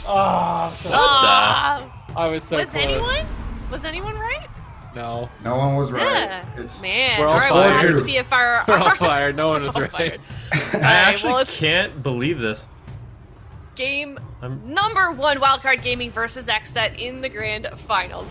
Oh, so I was so close. Was anyone right? No. No one was right. Yeah. It's Man. We're all All right, we'll have fired. to see if our We're all fired. No one was all right. fired. I Alright, actually well, it's can't believe this. game number 1, Wildcard Gaming versus XSET in the grand finals.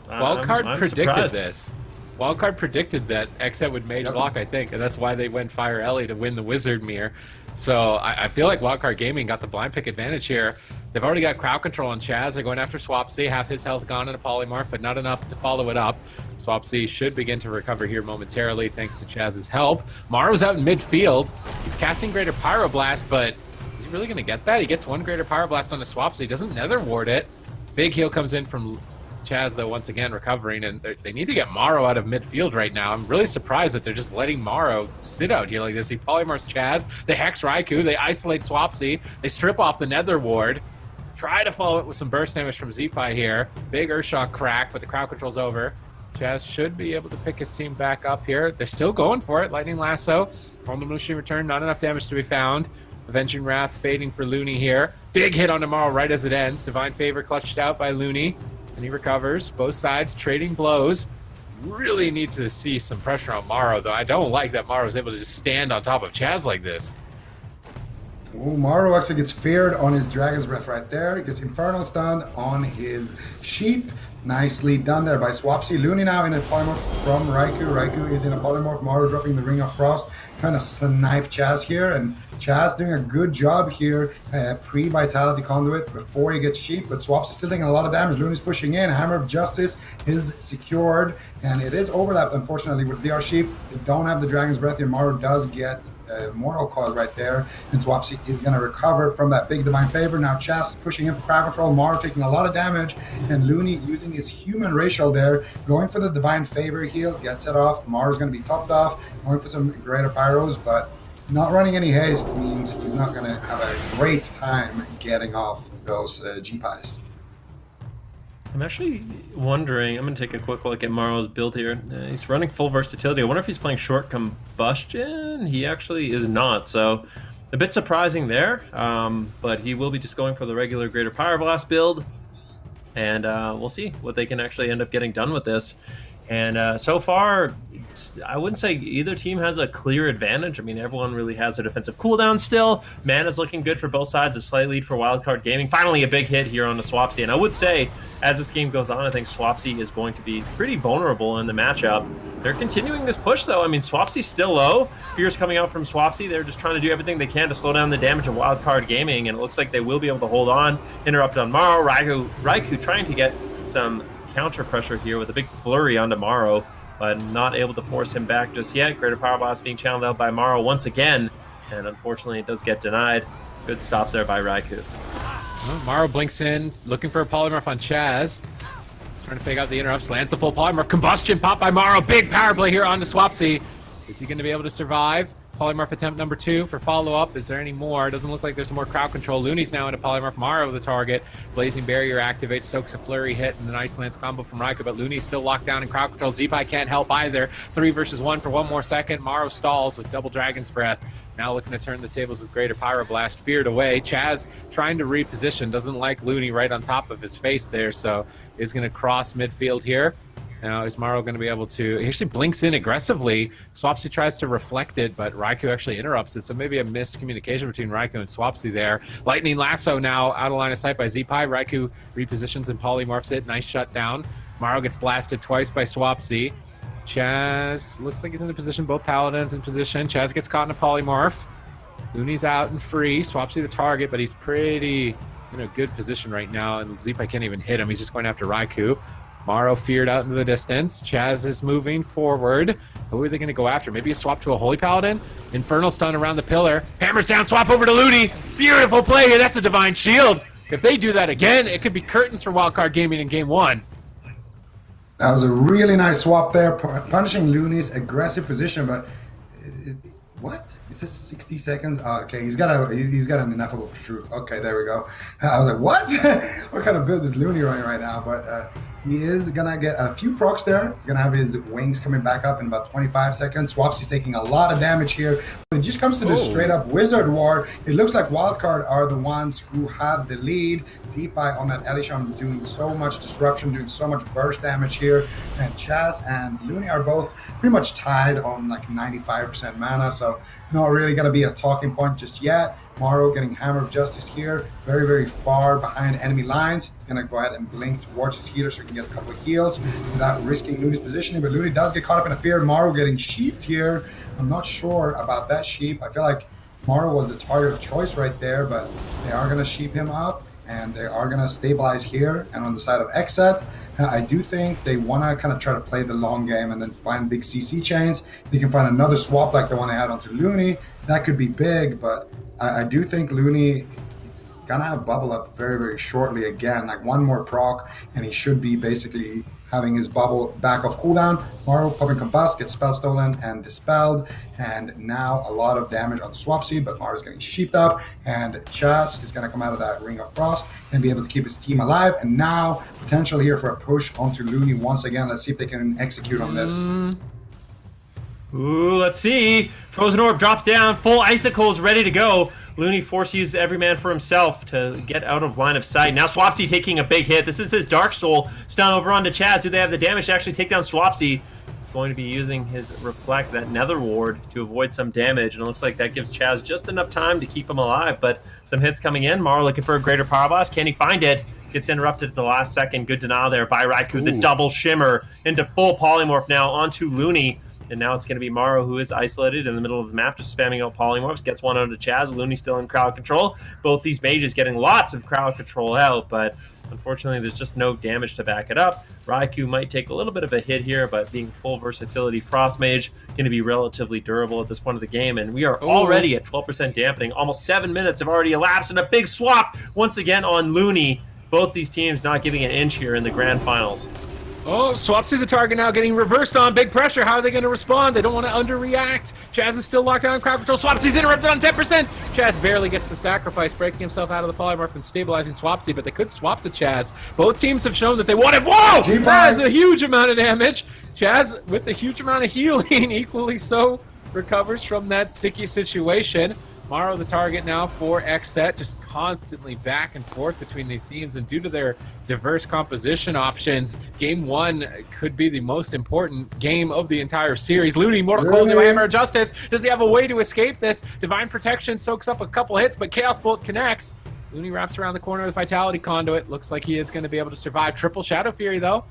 Wildcard I'm predicted surprised. this. Wildcard predicted that XSET would mage lock, I think, and that's why they went Fire Ellie to win the Wizard Mirror. So I feel like Wildcard Gaming got the blind pick advantage here. They've already got crowd control on Chaz. They're going after Swapsy, half his health gone in a polymorph, but not enough to follow it up. Swapsy should begin to recover here momentarily thanks to Chaz's help. Maro's out in midfield. He's casting Greater Pyroblast, but is he really going to get that? He gets one Greater Pyroblast on a Swapsy, doesn't Nether Ward it. Big heal comes in from Chaz, though, once again recovering, and they need to get Maro out of midfield right now. I'm really surprised that they're just letting Maro sit out here like this. He polymorphs Chaz, they hex Raikou, they isolate Swapsy, they strip off the Nether Ward, try to follow it with some burst damage from Zeepai here. Big Earthshock crack, but the crowd control's over. Chaz should be able to pick his team back up here. They're still going for it. Lightning Lasso, Horned Machine return, not enough damage to be found. Avenging Wrath fading for Looney here. Big hit on Maro right as it ends. Divine Favor clutched out by Looney. And he recovers. Both sides trading blows. Really need to see some pressure on Maro, though. I don't like that Maro is able to just stand on top of Chaz like this. Oh, Maro actually gets feared on his Dragon's Breath right there. He gets Infernal stunned on his Sheep. Nicely done there by Swapsy. Looney now in a polymorph from Raikou. Raikou is in a polymorph. Maro dropping the Ring of Frost. Trying to snipe Chaz here. And Chaz doing a good job here. Pre-Vitality Conduit before he gets Sheep. But Swapsy's still taking a lot of damage. Looney's pushing in. Hammer of Justice is secured. And it is overlapped, unfortunately, with DR Sheep. They don't have the Dragon's Breath here. Maro does get Mortal Cause right there, and Swapsy is going to recover from that big Divine Favor. Now Chaz pushing in for crowd control, Maro taking a lot of damage, and Looney using his human racial there, going for the Divine Favor heal, gets it off. Maro's going to be topped off, going for some Greater Pyros, but not running any haste means he's not going to have a great time getting off those G-Pies. I'm actually wondering, I'm going to take a quick look at Maro's build here. He's running full versatility. I wonder if he's playing short combustion. He actually is not, so a bit surprising there. But he will be just going for the regular Greater Pyroblast build. And we'll see what they can actually end up getting done with this. And so far, I wouldn't say either team has a clear advantage. I mean, everyone really has a defensive cooldown still. Mana's looking good for both sides. A slight lead for Wildcard Gaming. Finally, a big hit here on the Swapsy. And I would say, as this game goes on, I think Swapsy is going to be pretty vulnerable in the matchup. They're continuing this push, though. I mean, Swapsy's still low. Fear's coming out from Swapsy. They're just trying to do everything they can to slow down the damage of Wildcard Gaming. And it looks like they will be able to hold on. Interrupt on Maro. Raikou trying to get some counter pressure here with a big flurry onto Maro, but not able to force him back just yet. Greater Power Blast being channeled out by Maro once again, and unfortunately it does get denied. Good stops there by Raikou. Well, Maro blinks in, looking for a polymorph on Chaz. Trying to fake out the interrupts, lands the full polymorph. Combustion pop by Maro. Big power play here on the Swapsy. Is he going to be able to survive? Polymorph attempt number 2 for follow-up. Is there any more? Doesn't look like there's more crowd control. Looney's now into polymorph. Maro the target. Blazing Barrier activates, soaks a flurry hit, and the nice lance combo from Raikou, but Looney's still locked down in crowd control. Zeepai can't help either. 3 versus 1 for one more second. Maro stalls with double Dragon's Breath. Now looking to turn the tables with Greater Pyroblast. Feared away. Chaz trying to reposition. Doesn't like Looney right on top of his face there, so is going to cross midfield here. Now, is Maro going to be able to... He actually blinks in aggressively. Swapsy tries to reflect it, but Raikou actually interrupts it, so maybe a miscommunication between Raikou and Swapsy there. Lightning Lasso now out of line of sight by Zeepai. Raikou repositions and polymorphs it. Nice shutdown. Maro gets blasted twice by Swapsy. Chaz looks like he's in the position. Both Paladins in position. Chaz gets caught in a polymorph. Looney's out and free. Swapsy the target, but he's pretty in a good position right now, and Zeepai can't even hit him. He's just going after Raikou. Maro feared out into the distance. Chaz is moving forward. Who are they going to go after? Maybe a swap to a Holy Paladin? Infernal stun around the pillar. Hammers down, swap over to Looney. Beautiful play here. That's a Divine Shield. If they do that again, it could be curtains for Wildcard Gaming in game 1. That was a really nice swap there, punishing Looney's aggressive position, but... What? It says 60 seconds. Oh, okay, he's got an ineffable truth. Okay, there we go. I was like, what? What kind of build is Looney running right now? But He is gonna get a few procs there. He's gonna have his wings coming back up in about 25 seconds. Swapsy's taking a lot of damage here. When it just comes to this straight up Wizard War, it looks like Wildcard are the ones who have the lead. Zeepy on that Elishon doing so much disruption, doing so much burst damage here. And Chaz and Looney are both pretty much tied on like 95% mana, so not really gonna be a talking point just yet. Morrow getting Hammer of Justice here, very, very far behind enemy lines. He's gonna go ahead and blink towards his healer so he can get a couple of heals without risking Looney's positioning, but Looney does get caught up in a fear. Morrow getting sheeped here. I'm not sure about that sheep. I feel like Morrow was the target of choice right there, but they are gonna sheep him up and they are gonna stabilize here. And on the side of XSET, I do think they want to kind of try to play the long game and then find big CC chains. If they can find another swap like the one they had onto Looney, that could be big, but I do think Looney is gonna have bubble up very, very shortly again, like one more proc, and he should be basically having his bubble back off cooldown. Morrow popping Combust, gets spell stolen and dispelled, and now a lot of damage onto Swapsy, but Morrow's getting sheeped up, and Chaz is gonna come out of that Ring of Frost and be able to keep his team alive, and now potential here for a push onto Looney once again. Let's see if they can execute on this. Ooh, let's see. Frozen Orb drops down, full icicles ready to go. Looney force used every man for himself to get out of line of sight. Now Swapsy taking a big hit. This is his Dark Soul stun over onto Chaz. Do they have the damage to actually take down Swapsy? He's going to be using his Reflect, that Nether Ward, to avoid some damage. And it looks like that gives Chaz just enough time to keep him alive. But some hits coming in. Morrow looking for a greater Power Blast. Can he find it? Gets interrupted at the last second. Good denial there by Raikou. The double shimmer into full polymorph now onto Looney. And now it's going to be Morrow, who is isolated in the middle of the map, just spamming out polymorphs. Gets one onto Chaz. Looney still in crowd control. Both these mages getting lots of crowd control out, but unfortunately there's just no damage to back it up. Raikou might take a little bit of a hit here, but being full versatility Frost Mage, going to be relatively durable at this point of the game. And we are already at 12% dampening. Almost 7 minutes have already elapsed, and a big swap once again on Looney. Both these teams not giving an inch here in the grand finals. Oh, Swapsy the target now getting reversed on. Big pressure. How are they going to respond? They don't want to underreact. Chaz is still locked down in crowd control. Swapsy's interrupted on 10%. Chaz barely gets the sacrifice, breaking himself out of the polymorph and stabilizing Swapsy, but they could swap to Chaz. Both teams have shown that they want it. Whoa! That is a huge amount of damage. Chaz, with a huge amount of healing, equally so recovers from that sticky situation. Morrow the target now for XSET, just constantly back and forth between these teams, and due to their diverse composition options, game one could be the most important game of the entire series. Looney, Mortal Cold, new Hammer of Justice. Does he have a way to escape this? Divine Protection soaks up a couple hits, but Chaos Bolt connects. Looney wraps around the corner with Vitality Conduit. Looks like he is going to be able to survive. Triple Shadow Fury, though.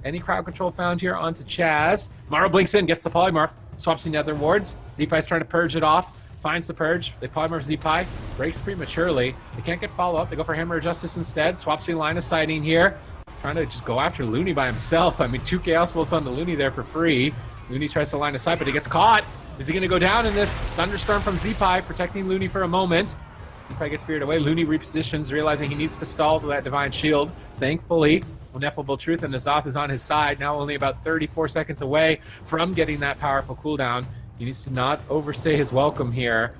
Any crowd control found here onto Chaz. Morrow blinks in, gets the polymorph. Swaps the Nether Wards. Zeepy's trying to purge it off. Finds the purge. They polymorph Zeepy. Breaks prematurely. They can't get follow-up. They go for Hammer of Justice instead. Swaps the line of sighting here. Trying to just go after Looney by himself. I mean, 2 Chaos Bolts on the Looney there for free. Looney tries to line of sight, but he gets caught. Is he going to go down in this thunderstorm from Zeepy, protecting Looney for a moment? Zeepy gets feared away. Looney repositions, realizing he needs to stall to that Divine Shield. Thankfully, Ineffable Truth and Nazoth is on his side, now only about 34 seconds away from getting that powerful cooldown. He needs to not overstay his welcome here,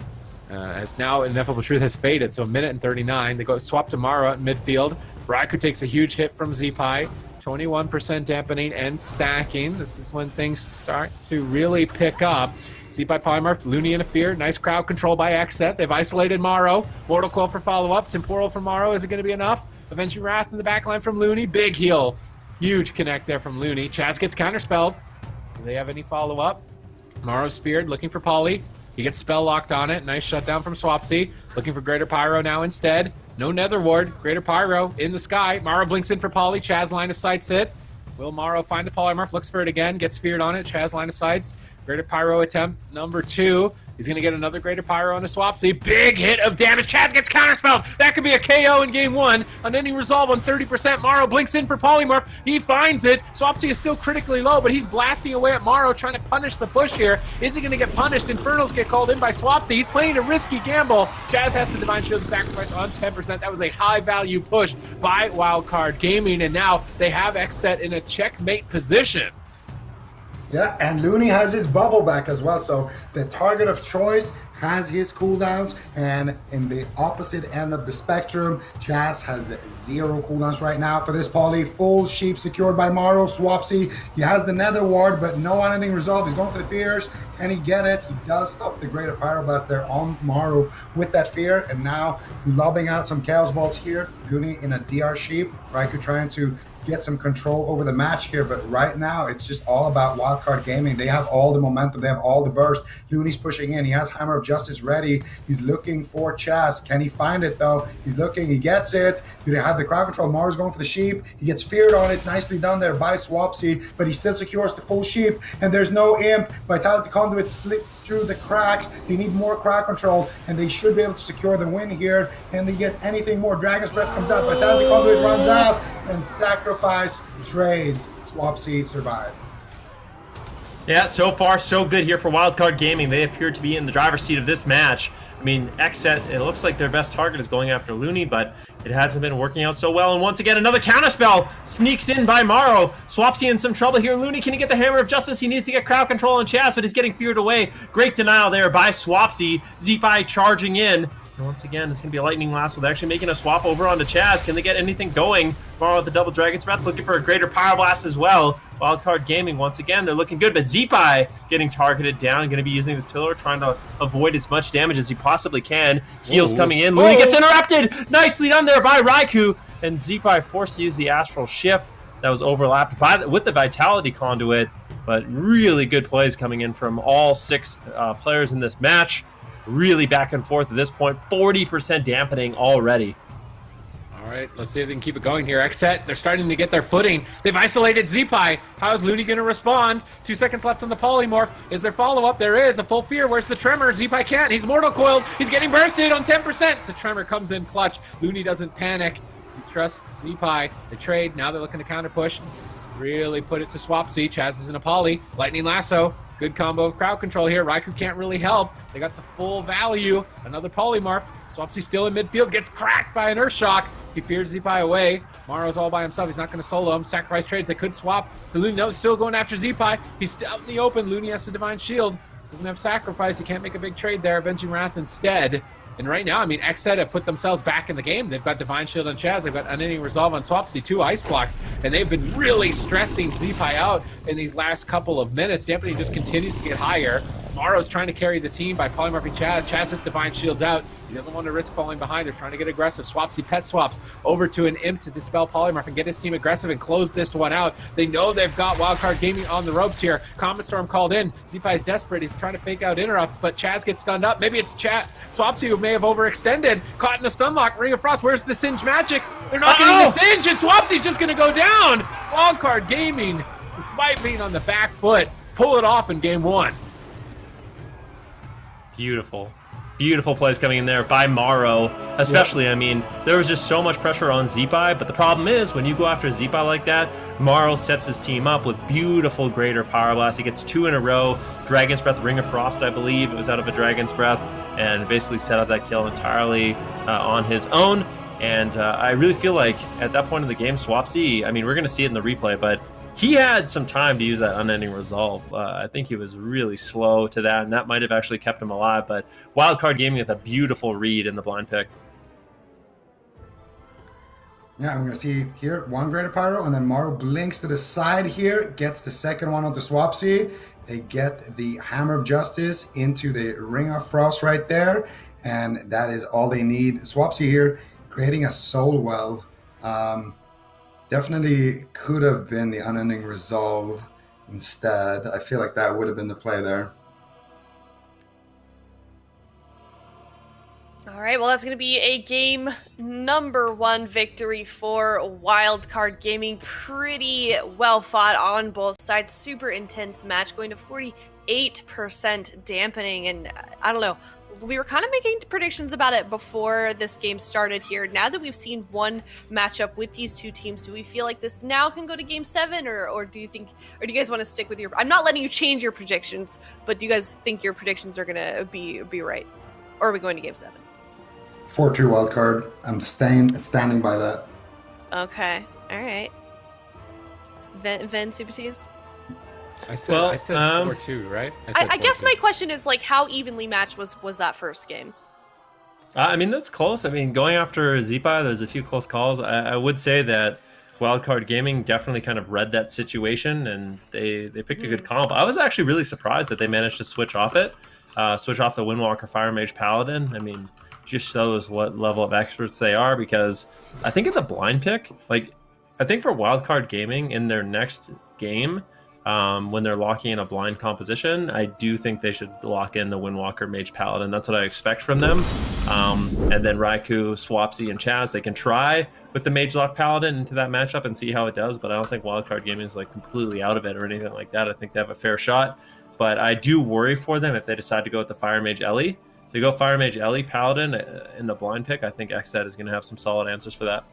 as now Ineffable Truth has faded, so 1 minute and 39. They go swap to Mara in midfield. Raikou takes a huge hit from Zeepy. 21% dampening and stacking. This is when things start to really pick up. Zeepy polymorphed, Looney in a fear. Nice crowd control by XSET. They've isolated Morrow. Mortal Coil for follow-up. Temporal from Morrow. Is it going to be enough? Avenging Wrath in the backline from Looney. Big heal. Huge connect there from Looney. Chaz gets counterspelled. Do they have any follow-up? Morrow's feared, looking for Polly. He gets spell locked on it. Nice shutdown from Swapsy. Looking for Greater Pyro now instead. No Nether Ward. Greater Pyro in the sky. Morrow blinks in for Polly. Chaz line of sight's hit. Will Morrow find the polymorph? Looks for it again. Gets feared on it. Chaz line of sights. Greater Pyro attempt number 2. He's going to get another Greater Pyro on a Swapsy. Big hit of damage. Chaz gets counterspelled. That could be a KO in game 1. Unending Resolve on 30%. Morrow blinks in for polymorph. He finds it. Swapsy is still critically low, but he's blasting away at Morrow, trying to punish the push here. Is he going to get punished? Infernals get called in by Swapsy. He's playing a risky gamble. Chaz has to Divine Shield and sacrifice on 10%. That was a high-value push by Wildcard Gaming, and now they have XSET in a checkmate position. Yeah, and Looney has his bubble back as well, so the target of choice has his cooldowns, and in the opposite end of the spectrum, Chaz has 0 cooldowns right now for this poly. Full sheep secured by Morrow. Swapsy, he has the Nether Ward, but no unending resolve. He's going for the fears. Can he get it? He does stop the Greater Pyroblast there on Morrow with that fear, and now lobbing out some Chaos Bolts here. Looney in a DR sheep. Raikou trying to get some control over the match here, but right now it's just all about Wildcard Gaming. They have all the momentum, they have all the burst. Looney's pushing in, he has Hammer of Justice ready, he's looking for Chaz. Can he find it though? He's looking, he gets it. Do they have the crowd control? Mars going for the sheep, he gets feared on it, nicely done there by Swapsy, but he still secures the full sheep, and there's no imp. Vitality Conduit slips through the cracks. They need more crowd control, and they should be able to secure the win here. And they get anything more. Dragon's Breath comes out, Vitality Conduit runs out, and sacrifice trades. Swapsy survives. Yeah, so far so good here for Wildcard Gaming. They appear to be in the driver's seat of this match. I mean, XSET, it looks like their best target is going after Looney, but it hasn't been working out so well. And once again, another counterspell sneaks in by Morrow. Swapsy in some trouble here. Looney, can he get the Hammer of Justice? He needs to get crowd control on Chaz, but he's getting feared away. Great denial there by Swapsy. Zeepai charging in. And once again, it's going to be a Lightning Lasso. They're actually making a swap over onto Chaz. Can they get anything going? Morrow with the double Dragon's Breath, looking for a greater Pyroblast as well. Wildcard Gaming, once again, they're looking good, but Zeepai getting targeted down, going to be using this pillar, trying to avoid as much damage as he possibly can. Heals coming in. Looney gets interrupted! Nicely done there by Raikou, and Zeepai forced to use the Astral Shift that was overlapped with the Vitality Conduit, but really good plays coming in from all 6 players in this match. Really back and forth at this point. 40% dampening already. All right, let's see if they can keep it going here. XSET, they're starting to get their footing. They've isolated Zeepai. How is Looney going to respond? 2 seconds left on the polymorph. Is there follow-up? There is. A full fear. Where's the Tremor? Zeepai can't. He's mortal coiled. He's getting bursted on 10%. The Tremor comes in clutch. Looney doesn't panic. He trusts Zeepai. They trade. Now they're looking to counter push. Really put it to Swapsy. Chaz is in a poly. Lightning Lasso. Good combo of crowd control here. Raikou can't really help. They got the full value. Another polymorph. Swapsy still in midfield. Gets cracked by an Earth Shock. He fears Zeepai away. Morrow's all by himself. He's not going to solo him. Sacrifice trades. They could swap. The Looney, no, still going after Zeepai. He's still out in the open. Looney has the Divine Shield. Doesn't have Sacrifice. He can't make a big trade there. Avenging Wrath instead. And right now, I mean, XSET have put themselves back in the game. They've got Divine Shield on Chaz. They've got Unending Resolve on Swapsy, 2 Ice Blocks. And they've been really stressing Zeepai out in these last couple of minutes. Dampening just continues to get higher. Morrow's trying to carry the team by polymorphing Chaz. Chaz's Divine Shield's out. He doesn't want to risk falling behind. They're trying to get aggressive. Swapsy pet swaps over to an Imp to dispel polymorph and get his team aggressive and close this one out. They know they've got Wildcard Gaming on the ropes here. Comet Storm called in. Zeepai's desperate. He's trying to fake out interrupt, but Chaz gets stunned up. Maybe it's Swapsy who may have overextended. Caught in a stun lock. Ring of Frost. Where's the Singe magic? They're not getting the Singe, and Swapsy's just going to go down. Wildcard Gaming, despite being on the back foot, pull it off in game 1. Beautiful. Beautiful plays coming in there by Morrow, especially. Yep. I mean, there was just so much pressure on Zeepai, but the problem is when you go after Zeepai like that, Morrow sets his team up with beautiful Greater Pyroblast. He gets 2 in a row. Dragon's Breath, Ring of Frost, I believe. It was out of a Dragon's Breath, and basically set up that kill entirely on his own. And I really feel like at that point in the game, Swapsy, I mean, we're going to see it in the replay, but he had some time to use that Unending Resolve. I think he was really slow to that, and that might have actually kept him alive. But Wildcard Gaming with a beautiful read in the blind pick. Yeah, I'm going to see here 1 Greater Pyro, and then Morrow blinks to the side here, gets the second one onto Swapsy. They get the Hammer of Justice into the Ring of Frost right there, and that is all they need. Swapsy here creating a Soul Well. Definitely could have been the Unending Resolve instead. I feel like that would have been the play there. All right, well, that's going to be a game number 1 victory for Wildcard Gaming. Pretty well fought on both sides. Super intense match, going to 48% dampening. And I don't know, we were kind of making predictions about it before this game started here. Now that we've seen one matchup with these 2 teams, do we feel like this now can go to game 7, or do you think, or do you guys want to stick with your, I'm not letting you change your predictions, but do you guys think your predictions are going to be right? Or are we going to game 7? 4-2 wildcard. I'm standing by that. Okay. All right. Ven Super Tees? I said 4-2, right? said I guess 4-2. my question is like, how evenly matched was that first game? I mean, that's close. I mean, going after Zipa, there's a few close calls. I would say that Wildcard Gaming definitely kind of read that situation, and they picked a good comp. I was actually really surprised that they managed to switch off the Windwalker Fire Mage Paladin. I mean, just shows what level of experts they are, because I think in the blind pick, like, I think for Wildcard Gaming in their next game, when they're locking in a blind composition, I do think they should lock in the Windwalker Mage Paladin. That's what I expect from them. And then Raikou, Swapsy, and Chaz, they can try with the Mage Lock Paladin into that matchup and see how it does, but I don't think Wildcard Gaming is like completely out of it or anything like that. I think they have a fair shot, but I do worry for them if they decide to go with the Fire Mage Ellie. They go Fire Mage Ellie Paladin in the blind pick. I think XSET is going to have some solid answers for that.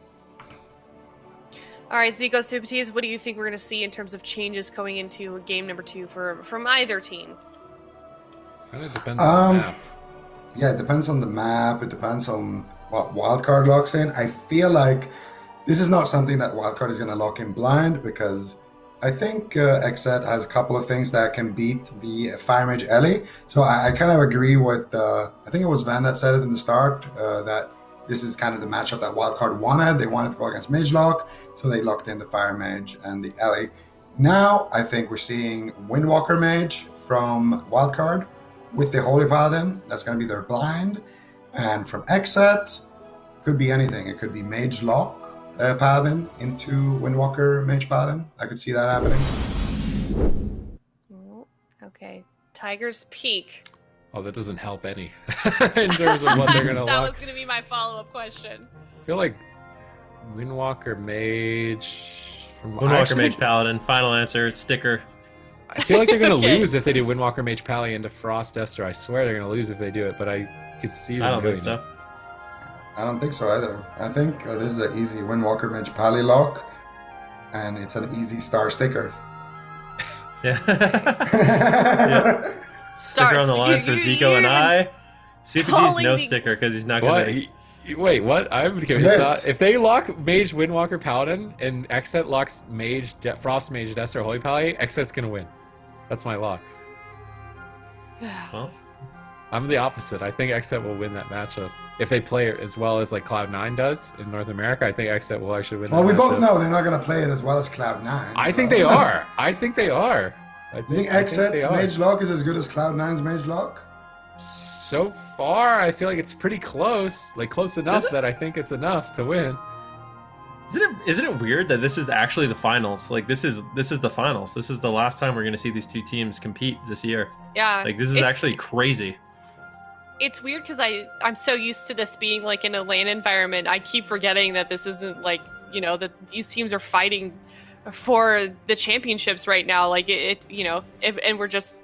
All right, Zico Supatis, what do you think we're going to see in terms of changes going into game number 2 from either team? Kind of depends on the map. Yeah, it depends on the map. It depends on what Wildcard locks in. I feel like this is not something that Wildcard is going to lock in blind, because I think XSET has a couple of things that can beat the Fire Mage Ellie. So I kind of agree with, I think it was Van that said it in the start, that this is kind of the matchup that Wildcard wanted. They wanted to go against Mage Lock, so they locked in the Fire Mage and the Ellie. Now, I think we're seeing Windwalker Mage from Wildcard with the Holy Paladin. That's going to be their blind. And from XSET, could be anything. It could be Mage Lock Paladin into Windwalker Mage Paladin. I could see that happening. Okay. Tiger's Peak. Oh, that doesn't help any in terms of what they're going to lock. That was going to be my follow-up question. I feel like Windwalker Mage... Windwalker Mage Paladin, final answer, sticker. I feel like they're going to Okay. lose if they do Windwalker Mage Pally into Frost Esther. I swear they're going to lose if they do it, but I could see them I don't doing think so. I don't think so either. I think this is an easy Windwalker Mage Pally lock, and it's an easy star sticker. Yeah. Yeah. Sticker on the line for Zico and I. Super G's no sticker because he's not What? going to. Wait, what? I'm curious. If they lock Mage Windwalker Paladin and XSET locks Frost Mage Esther Holy Pally, XSET's going to win. That's my lock. Well, I'm the opposite. I think XSET will win that matchup. If they play it as well as like Cloud9 does in North America, I think XSET will actually win. Well, that we both matchup. know they're not going to play it as well as Cloud9. I think they are. I think they are. You think XSET's Mage Lock is as good as Cloud9's Mage Lock? So far, I feel like it's pretty close. Like close enough that I think it's enough to win. Isn't it weird that this is actually the finals? Like this is the finals. This is the last time we're going to see these two teams compete this year. Yeah. Like this is actually crazy. It's weird because I'm so used to this being like in a LAN environment. I keep forgetting that this isn't like, that these teams are fighting for the championships right now. Like and we're just,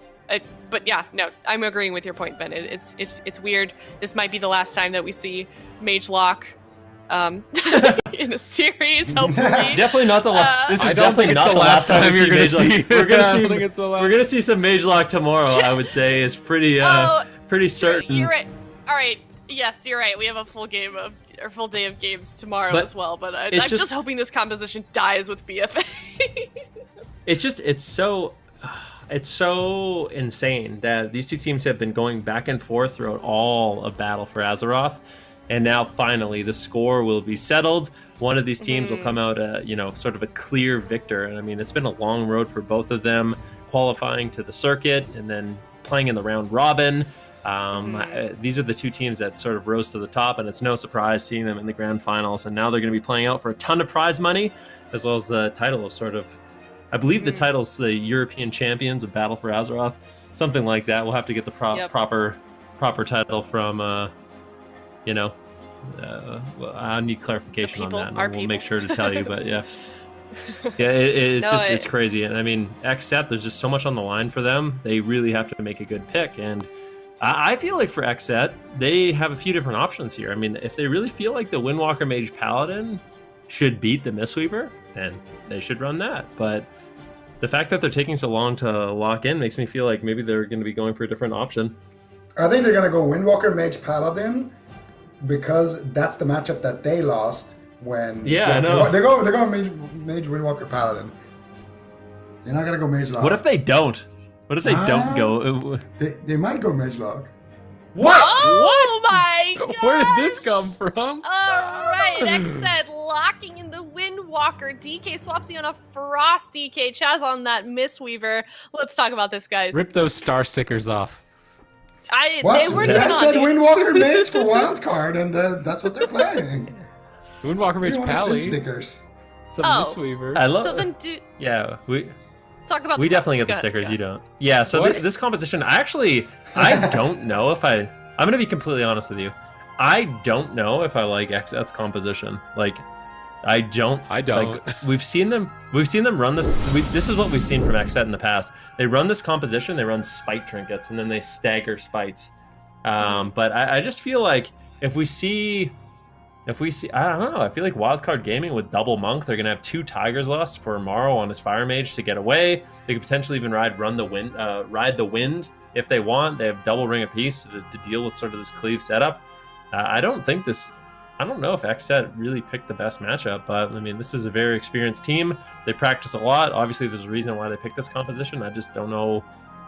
but yeah, no, I'm agreeing with your point, Ben. It's weird. This might be the last time that we see Mage Lock in a series, hopefully. Definitely not the last. This is definitely not the last time you're we gonna see Mage Lock. We're gonna see. see some Mage Lock tomorrow. I would say is pretty pretty certain. You're right. All right. Yes, you're right. We have a full day of games tomorrow as well. But I'm just hoping this composition dies with BFA. It's so insane that these two teams have been going back and forth throughout all of Battle for Azeroth, and now finally the score will be settled. One of these teams will come out, sort of a clear victor. And I mean, it's been a long road for both of them, qualifying to the circuit and then playing in the round robin. These are the two teams that sort of rose to the top, and it's no surprise seeing them in the grand finals. And now they're going to be playing out for a ton of prize money, as well as the title of I believe the title's the European Champions of Battle for Azeroth, something like that. We'll have to get the proper title from, I need clarification on that. And we'll make sure to tell you, but yeah. Yeah, it's crazy. And I mean, XSET, there's just so much on the line for them. They really have to make a good pick. And I feel like for XSET, they have a few different options here. I mean, if they really feel like the Windwalker Mage Paladin should beat the Mistweaver, then they should run that. But the fact that they're taking so long to lock in makes me feel like maybe they're going to be going for a different option. I think they're going to go Windwalker Mage Paladin because that's the matchup that they lost when... I know. They're going Mage Windwalker Paladin. They're not gonna go Mage Log. What if they don't? What if they don't go? They might go Mage Log. What? Oh my god! Where did this come from? All right, XSET locking in the Windwalker. DK Swapsy on a Frost DK. Chaz on that Mistweaver. Let's talk about this, guys. Rip those star stickers off. What? They weren't I even said on, dude. Windwalker Mage for Wildcard, and that's what they're playing. Moonwalker Mage You want to Pally. send stickers? It's a Oh. Mistweaver. I love. So then Yeah, we talk about we the definitely get the cards. stickers. Go You don't. Yeah. So What? this composition, I don't know if I'm gonna be completely honest with you. I don't know if I like XSET's composition. Like, I don't. Like, we've seen them run this. This is what we've seen from XSET in the past. They run this composition. They run spite trinkets, and then they stagger spites. But I just feel like if we see, I don't know. I feel like Wildcard Gaming with double Monk, they're gonna have 2 Tigers lost for Morrow on his Fire Mage to get away. They could potentially even ride the wind if they want. They have double ring apiece to deal with sort of this cleave setup. I don't know if XSET really picked the best matchup, but I mean, this is a very experienced team. They practice a lot. Obviously, there's a reason why they picked this composition. I just don't know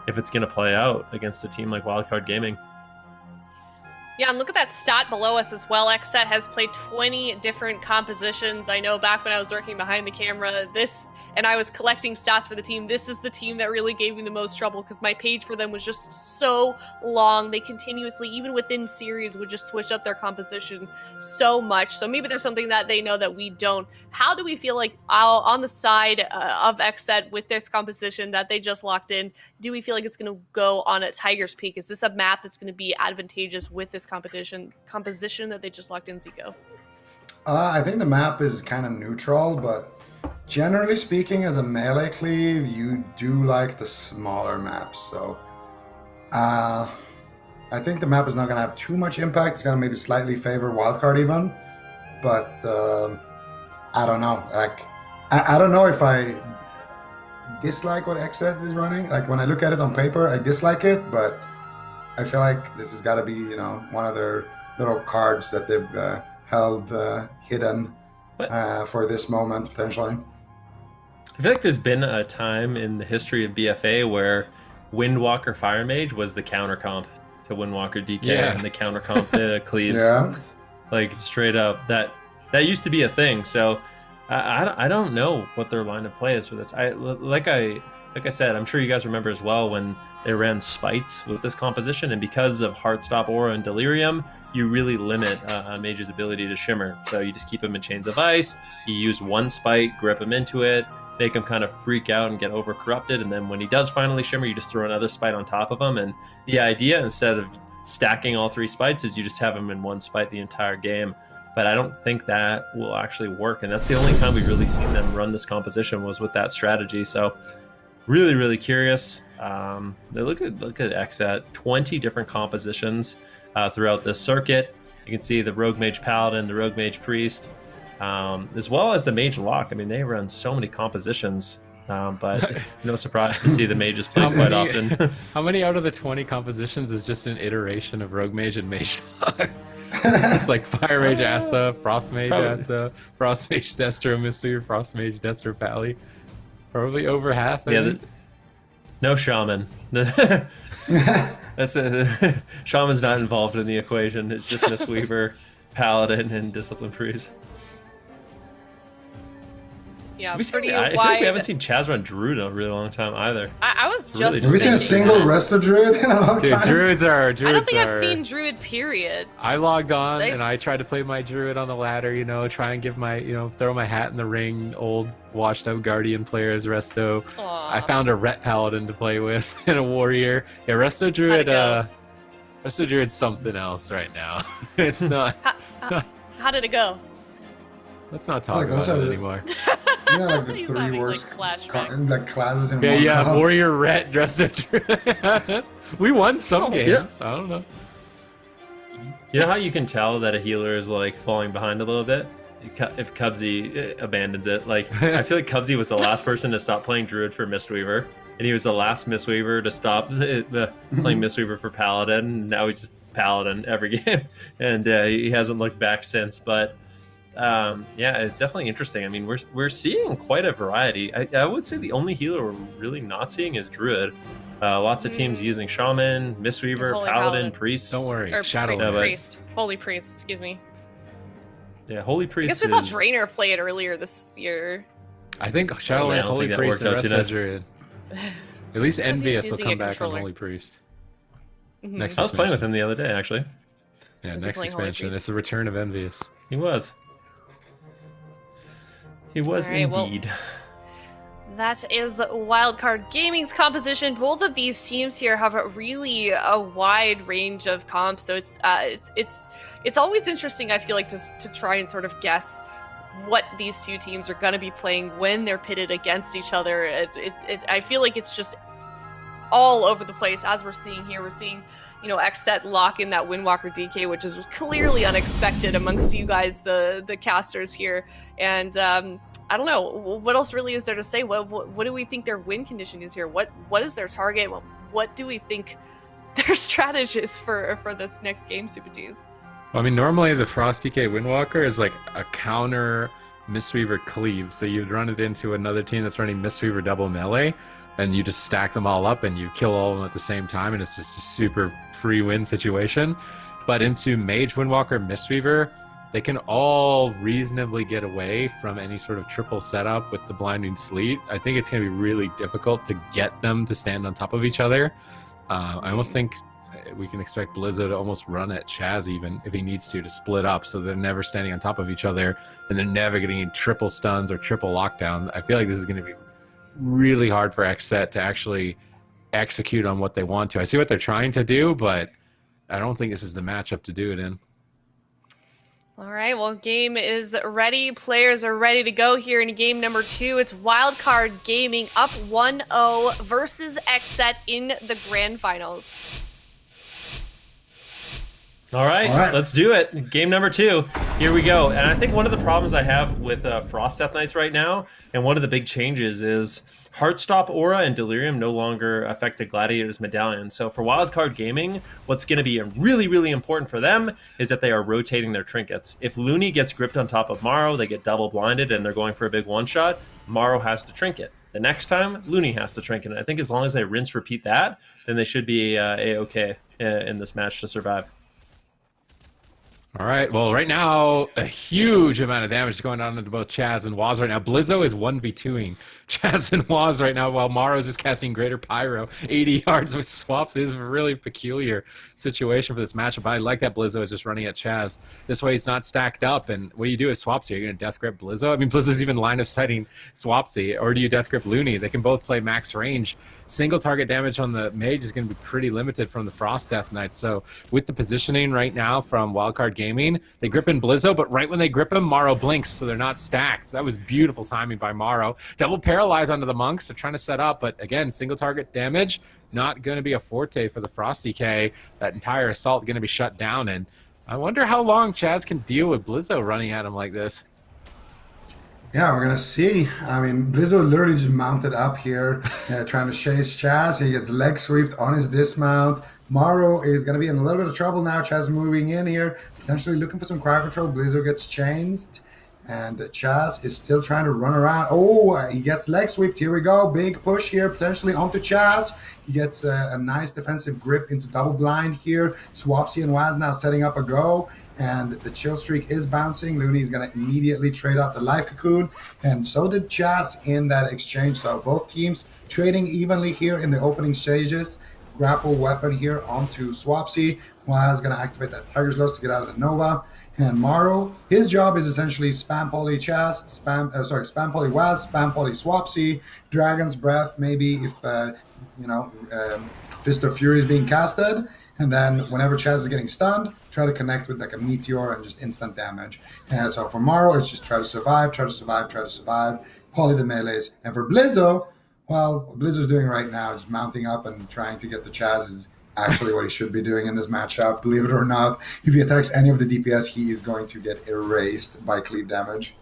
if it's going to play out against a team like Wildcard Gaming. Yeah, and look at that stat below us as well. XSET has played 20 different compositions. I know back when I was working behind the camera, and I was collecting stats for the team, this is the team that really gave me the most trouble because my page for them was just so long. They continuously, even within series, would just switch up their composition so much. So maybe there's something that they know that we don't. How do we feel like on the side of XSET with this composition that they just locked in? Do we feel like it's going to go on at Tiger's Peak? Is this a map that's going to be advantageous with this composition that they just locked in, Zico? I think the map is kind of neutral, but generally speaking, as a melee cleave, you do like the smaller maps. So I think the map is not going to have too much impact. It's going to maybe slightly favor Wildcard even. But I don't know. Like, I don't know if I dislike what XSET is running. Like, when I look at it on paper, I dislike it. But I feel like this has got to be, one of their little cards that they've held hidden for this moment, potentially. I feel like there's been a time in the history of BFA where Windwalker Fire Mage was the counter comp to Windwalker DK and the counter comp to Cleaves. Yeah. Like, straight up, that used to be a thing. So I don't know what their line of play is for this. Like I said, I'm sure you guys remember as well when they ran spites with this composition, and because of Heartstop Aura and Delirium, you really limit a mage's ability to shimmer. So you just keep him in Chains of Ice, you use one spite, grip him into it, make him kind of freak out and get over corrupted, and then when he does finally shimmer, you just throw another spite on top of him. And the idea, instead of stacking all 3 spites, is you just have him in one spite the entire game. But I don't think that will actually work, and that's the only time we've really seen them run this composition was with that strategy. So really, really curious. Look at XSET, 20 different compositions throughout this circuit. You can see the Rogue Mage Paladin, the Rogue Mage Priest, as well as the Mage Lock. I mean, they run so many compositions, but it's no surprise to see the mages play quite often. How many out of the 20 compositions is just an iteration of Rogue Mage and Mage Lock? It's like Fire Mage Asa, Frost Mage Asa, Frost Mage Destro Mistweaver, Frost Mage Destro Pally. Probably over half. No Shaman. Shaman's not involved in the equation. It's just Mistweaver, Paladin, and Discipline Priest. Yeah, I pretty feel like wide. we haven't seen Chaz run Druid in a really long time either. I was Really just. Have we seen a thinking single that. Resto Druid in a long Dude, time? Druids are. I don't think I've seen Druid, period. I logged on Like- and I tried to play my Druid on the ladder, try and give my, throw my hat in the ring, old washed up Guardian players, Resto. Aw. I found a Ret Paladin to play with and a Warrior. Yeah, Resto Druid, go? Resto Druid's something else right now. It's not. How did it go? Let's not talk Like, about those it are the- anymore. Like the He's 3 having, worst like, flashbacks. like classes in Yeah, one yeah, comp. Warrior Ret, Resto Druid. We won some Oh, games. I don't know. You know how you can tell that a healer is like falling behind a little bit? If Cubsy abandons it. Like, I feel like Cubsy was the last person to stop playing Druid for Mistweaver, and he was the last Mistweaver to stop playing Mistweaver for Paladin. And now he's just Paladin every game, and he hasn't looked back since. But Yeah, it's definitely interesting. I mean, we're seeing quite a variety. I would say the only healer we're really not seeing is Druid. Lots of teams using Shaman, Mistweaver, Holy Paladin, Priest. Don't worry, Or Shadowlands. Priest. Holy Priest, excuse me. Yeah, Holy I Priest. guess we saw Drainer play it earlier this year. I think I Shadowlands, don't Holy think that Priest, and worked out the rest too of nice. Druid. At least Because he's Envious will using come a back on controller. Holy Priest. Mhm. Next I was playing with expansion. him the other day, actually. Yeah, Was he next playing Holy expansion. Priest? It's the return of Envious. He was. He was All right, well, indeed. That is Wildcard Gaming's composition. Both of these teams here have really a wide range of comps, so it's always interesting. I feel like to try and sort of guess what these two teams are going to be playing when they're pitted against each other. I feel like it's just all over the place, as we're seeing here. We're seeing, XSET lock in that Windwalker DK, which is clearly unexpected amongst you guys, the casters here, and I don't know. What else really is there to say? What do we think their win condition is here? What is their target? What do we think their strategy is for this next game, Super Tees? Well, I mean, normally the Frost DK Windwalker is like a counter Mistweaver cleave. So you'd run it into another team that's running Mistweaver double melee, and you just stack them all up and you kill all of them at the same time, and it's just a super free win situation. But into Mage Windwalker Mistweaver, they can all reasonably get away from any sort of triple setup with the Blinding Sleet. I think it's going to be really difficult to get them to stand on top of each other. I almost think we can expect Blizzo to almost run at Chaz even if he needs to split up, so they're never standing on top of each other and they're never getting triple stuns or triple lockdown. I feel like this is going to be really hard for XSET to actually execute on what they want to. I see what they're trying to do, but I don't think this is the matchup to do it in. All right, well, game is ready. Players are ready to go here in game number 2. It's Wildcard Gaming up 1-0 versus XSET in the grand finals. All right, let's do it. Game number 2. Here we go. And I think one of the problems I have with Frost Death Knights right now, and one of the big changes is Heartstop Aura and Delirium no longer affect the Gladiator's Medallion. So for Wildcard Gaming, what's going to be really, really important for them is that they are rotating their trinkets. If Looney gets gripped on top of Morrow, they get double blinded and they're going for a big one-shot, Morrow has to trinket. The next time, Looney has to trinket. And I think as long as they rinse, repeat that, then they should be A-okay in this match to survive. All right, well, right now, a huge amount of damage is going on into both Chaz and Waz right now. Blizzo is 1v2ing Chaz and Waz right now, while Maros is casting Greater Pyro. 80 yards with swaps. This is a really peculiar situation for this matchup. I like that Blizzo is just running at Chaz. This way he's not stacked up, and what do you do with Swapsy? Are you going to Death Grip Blizzo? I mean, Blizzo's even line of sighting Swapsy, or do you Death Grip Looney? They can both play max range. Single target damage on the Mage is going to be pretty limited from the Frost Death Knight. So with the positioning right now from Wildcard Gaming, they grip in Blizzo, but right when they grip him, Morrow blinks, so they're not stacked. That was beautiful timing by Morrow. Double paralyze onto the Monks. They're trying to set up, but again, single target damage, not going to be a forte for the Frost DK. That entire assault going to be shut down, and I wonder how long Chaz can deal with Blizzo running at him like this. Yeah, we're gonna see. I mean, Blizzo literally just mounted up here, trying to chase Chaz. He gets leg swept on his dismount. Morrow is gonna be in a little bit of trouble now. Chaz moving in here, potentially looking for some crowd control. Blizzo gets changed, and Chaz is still trying to run around. Oh, he gets leg swept. Here we go. Big push here, potentially onto Chaz. He gets a nice defensive grip into double blind here. Swapsy and Waz now setting up a go. And the chill streak is bouncing. Looney is going to immediately trade out the life cocoon. And so did Chaz in that exchange. So both teams trading evenly here in the opening stages. Grapple weapon here onto Swapsy. Waz going to activate that Tiger's Lust to get out of the Nova. And Morrow, his job is essentially spam poly Chaz, spam poly Waz, spam poly Swapsy, Dragon's Breath, maybe if, Fist of Fury is being casted. And then whenever Chaz is getting stunned, try to connect with like a meteor and just instant damage. And so for Morrow, it's just try to survive, poly the melees. And for Blizzo, well, what Blizzo's doing right now is mounting up and trying to get the Chaz is actually what he should be doing in this matchup. Believe it or not, if he attacks any of the DPS, he is going to get erased by cleave damage.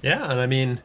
Yeah, and I mean,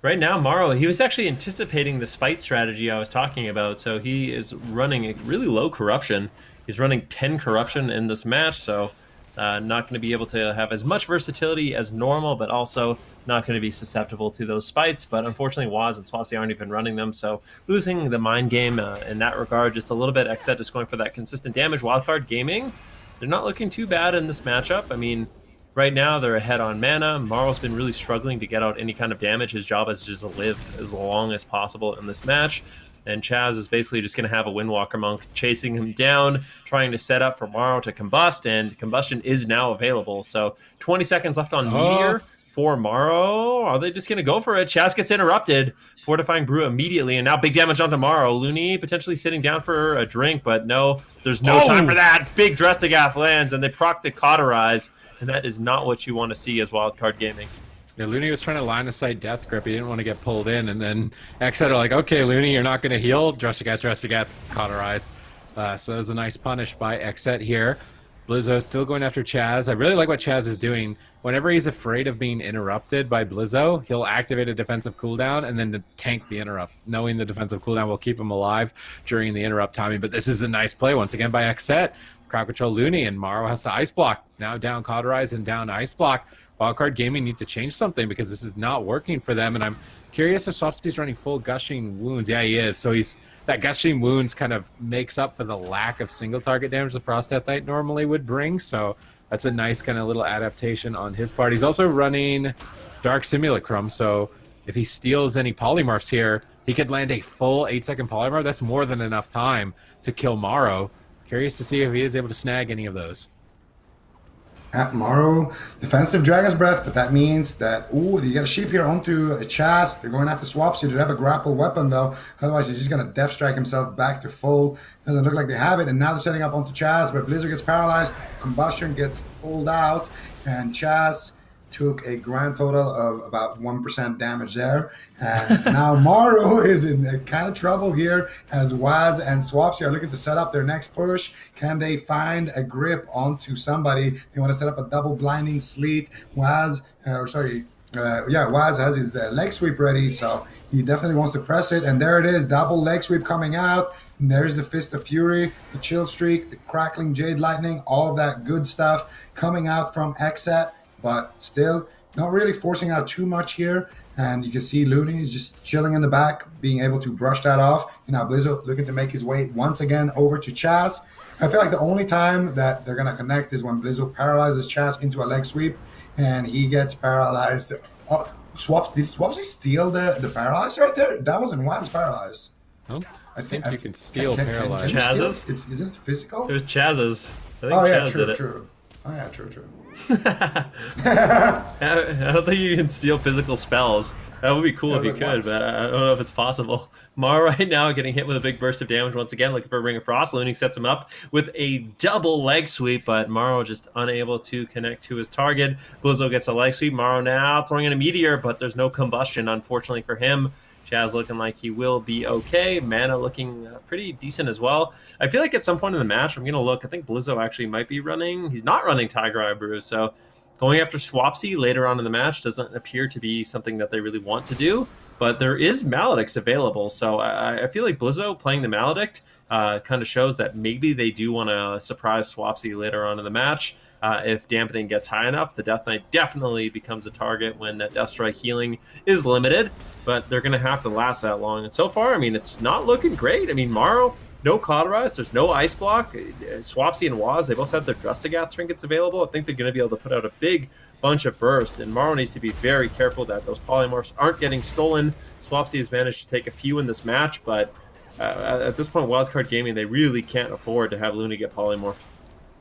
right now, Morrow, he was actually anticipating this fight strategy I was talking about, so he is running a really low corruption. He's running 10 corruption in this match, so Not going to be able to have as much versatility as normal, but also not going to be susceptible to those spites. But unfortunately, Waz and Swapsy aren't even running them, so losing the mind game in that regard just a little bit. XSET just going for that consistent damage. Wildcard Gaming, they're not looking too bad in this matchup. I mean, right now they're ahead on mana. Maro's been really struggling to get out any kind of damage. His job is just to live as long as possible in this match. And Chaz is basically just going to have a Windwalker Monk chasing him down, trying to set up for Maro to combust, and combustion is now available. So 20 seconds left on Meteor for Maro. Are they just going to go for it? Chaz gets interrupted. Fortifying Brew immediately, and now big damage onto Maro. Looney potentially sitting down for a drink, but no, there's no time for that. Big Drestigath lands, and they proc the Cauterize, and that is not what you want to see as Wildcard Gaming. Yeah, Looney was trying to line of sight Death Grip. He didn't want to get pulled in, and then XSET are like, okay, Looney, you're not going to heal. Drestigath, Cauterize. So that was a nice punish by XSET here. Blizzo still going after Chaz. I really like what Chaz is doing. Whenever he's afraid of being interrupted by Blizzo, he'll activate a defensive cooldown and then to tank the interrupt, knowing the defensive cooldown will keep him alive during the interrupt timing. But this is a nice play once again by XSET. Crowd control Looney, and Maro has to ice block. Now down Cauterize and down ice block. Wildcard Gaming need to change something because this is not working for them, and I'm curious if Swapsy's running full Gushing Wounds. Yeah, he is. So that Gushing Wounds kind of makes up for the lack of single target damage the Frost Death Knight normally would bring, so that's a nice kind of little adaptation on his part. He's also running Dark Simulacrum, so if he steals any polymorphs here, he could land a full 8-second polymorph. That's more than enough time to kill Maro. Curious to see if he is able to snag any of those. At Maro, defensive Dragon's Breath, but that means that, ooh, you got a sheep here onto a Chaz. They're going after Swapsy. They have a grapple weapon, though. Otherwise, he's just going to Death Strike himself back to full. Doesn't look like they have it, and now they're setting up onto Chaz, but Blizzard gets paralyzed. Combustion gets pulled out, and Chaz took a grand total of about 1% damage there. And now Maro is in kind of trouble here as Waz and Swapsy are looking to set up their next push. Can they find a grip onto somebody? They want to set up a double blinding sleet. Waz has his leg sweep ready, so he definitely wants to press it. And there it is, double leg sweep coming out. And there's the Fist of Fury, the Chill Streak, the Crackling Jade Lightning, all of that good stuff coming out from XSET. But still, not really forcing out too much here. And you can see Looney is just chilling in the back, being able to brush that off. And now Blizzo looking to make his way once again over to Chaz. I feel like the only time that they're going to connect is when Blizzo paralyzes Chaz into a leg sweep. And he gets paralyzed. Oh, did Swapsy steal the paralyze right there? That wasn't Waz paralyzed. Oh, I think you can steal paralyze. Chaz's? Isn't it physical? It was Chaz's. I think Chaz did true. Oh, yeah, true. I don't think you can steal physical spells. That would be cool if you could, but I don't know if it's possible. Maro right now getting hit with a big burst of damage once again, looking for a Ring of Frost. Looney sets him up with a double leg sweep, but Maro just unable to connect to his target. Blizzo gets a leg sweep. Maro now throwing in a meteor, but there's no combustion, unfortunately for him. Chaz looking like he will be okay. Mana looking pretty decent as well. I feel like at some point in the match, I'm going to look. I think Blizzo actually might be running. He's not running Tiger Eye Brew, so going after Swapsy later on in the match doesn't appear to be something that they really want to do. But there is Maledicts available, so I feel like Blizzo playing the Maledict kind of shows that maybe they do want to surprise Swapsy later on in the match. If dampening gets high enough, the Death Knight definitely becomes a target when that Death Strike healing is limited, but they're going to have to last that long. And so far, I mean, it's not looking great. I mean, Maro, no Cauterize, there's no Ice Block. Swapsy and Waz, they both have their Drestigath trinkets available. I think they're going to be able to put out a big bunch of burst, and Maro needs to be very careful that those polymorphs aren't getting stolen. Swapsy has managed to take a few in this match, but at this point, Wildcard Gaming, they really can't afford to have Looney get polymorphed.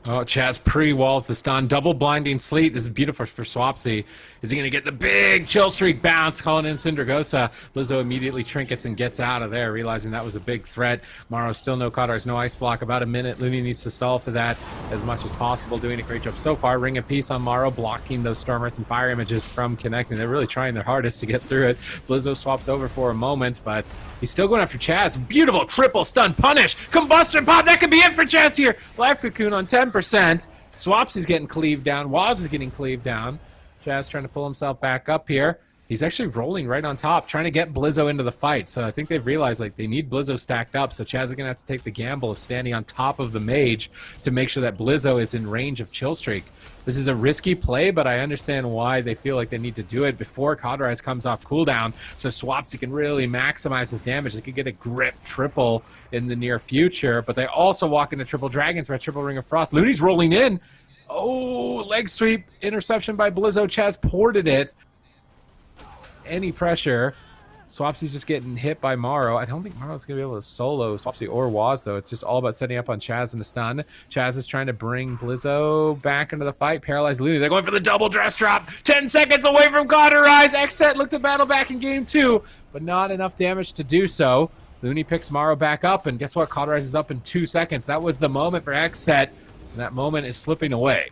Oh, Chaz pre-walls the stun. Double blinding sleet. This is beautiful for Swapsy. Is he going to get the big chill streak bounce? Calling in Cindergosa. Blizzo immediately trinkets and gets out of there, realizing that was a big threat. Maro still no Cauterize, no Ice Block. About a minute. Looney needs to stall for that as much as possible. Doing a great job so far. Ring of Peace on Maro, blocking those Storm Earth and Fire images from connecting. They're really trying their hardest to get through it. Blizzo swaps over for a moment, but he's still going after Chaz. Beautiful triple stun punish. Combustion pop. That could be it for Chaz here. Life Cocoon on 10%. Swapsy's getting cleaved down. Waz is getting cleaved down. Chaz trying to pull himself back up here. He's actually rolling right on top, trying to get Blizzo into the fight. So I think they've realized like they need Blizzo stacked up. So Chaz is going to have to take the gamble of standing on top of the mage to make sure that Blizzo is in range of Chill Streak. This is a risky play, but I understand why they feel like they need to do it before Cauterize comes off cooldown. So Swapsy can really maximize his damage. They could get a grip triple in the near future, but they also walk into triple Dragons for a triple Ring of Frost. Looney's rolling in. Oh, leg sweep, interception by Blizzo. Chaz ported it. Any pressure. Swapsy's just getting hit by Morrow. I don't think Morrow's going to be able to solo Swapsy or Waz, though. It's just all about setting up on Chaz and a stun. Chaz is trying to bring Blizzo back into the fight. Paralyzed Looney. They're going for the double dress drop. 10 seconds away from Cauterize. XSET looked to battle back in game 2, but not enough damage to do so. Looney picks Morrow back up, and guess what? Cauterize is up in 2 seconds. That was the moment for XSET, and that moment is slipping away.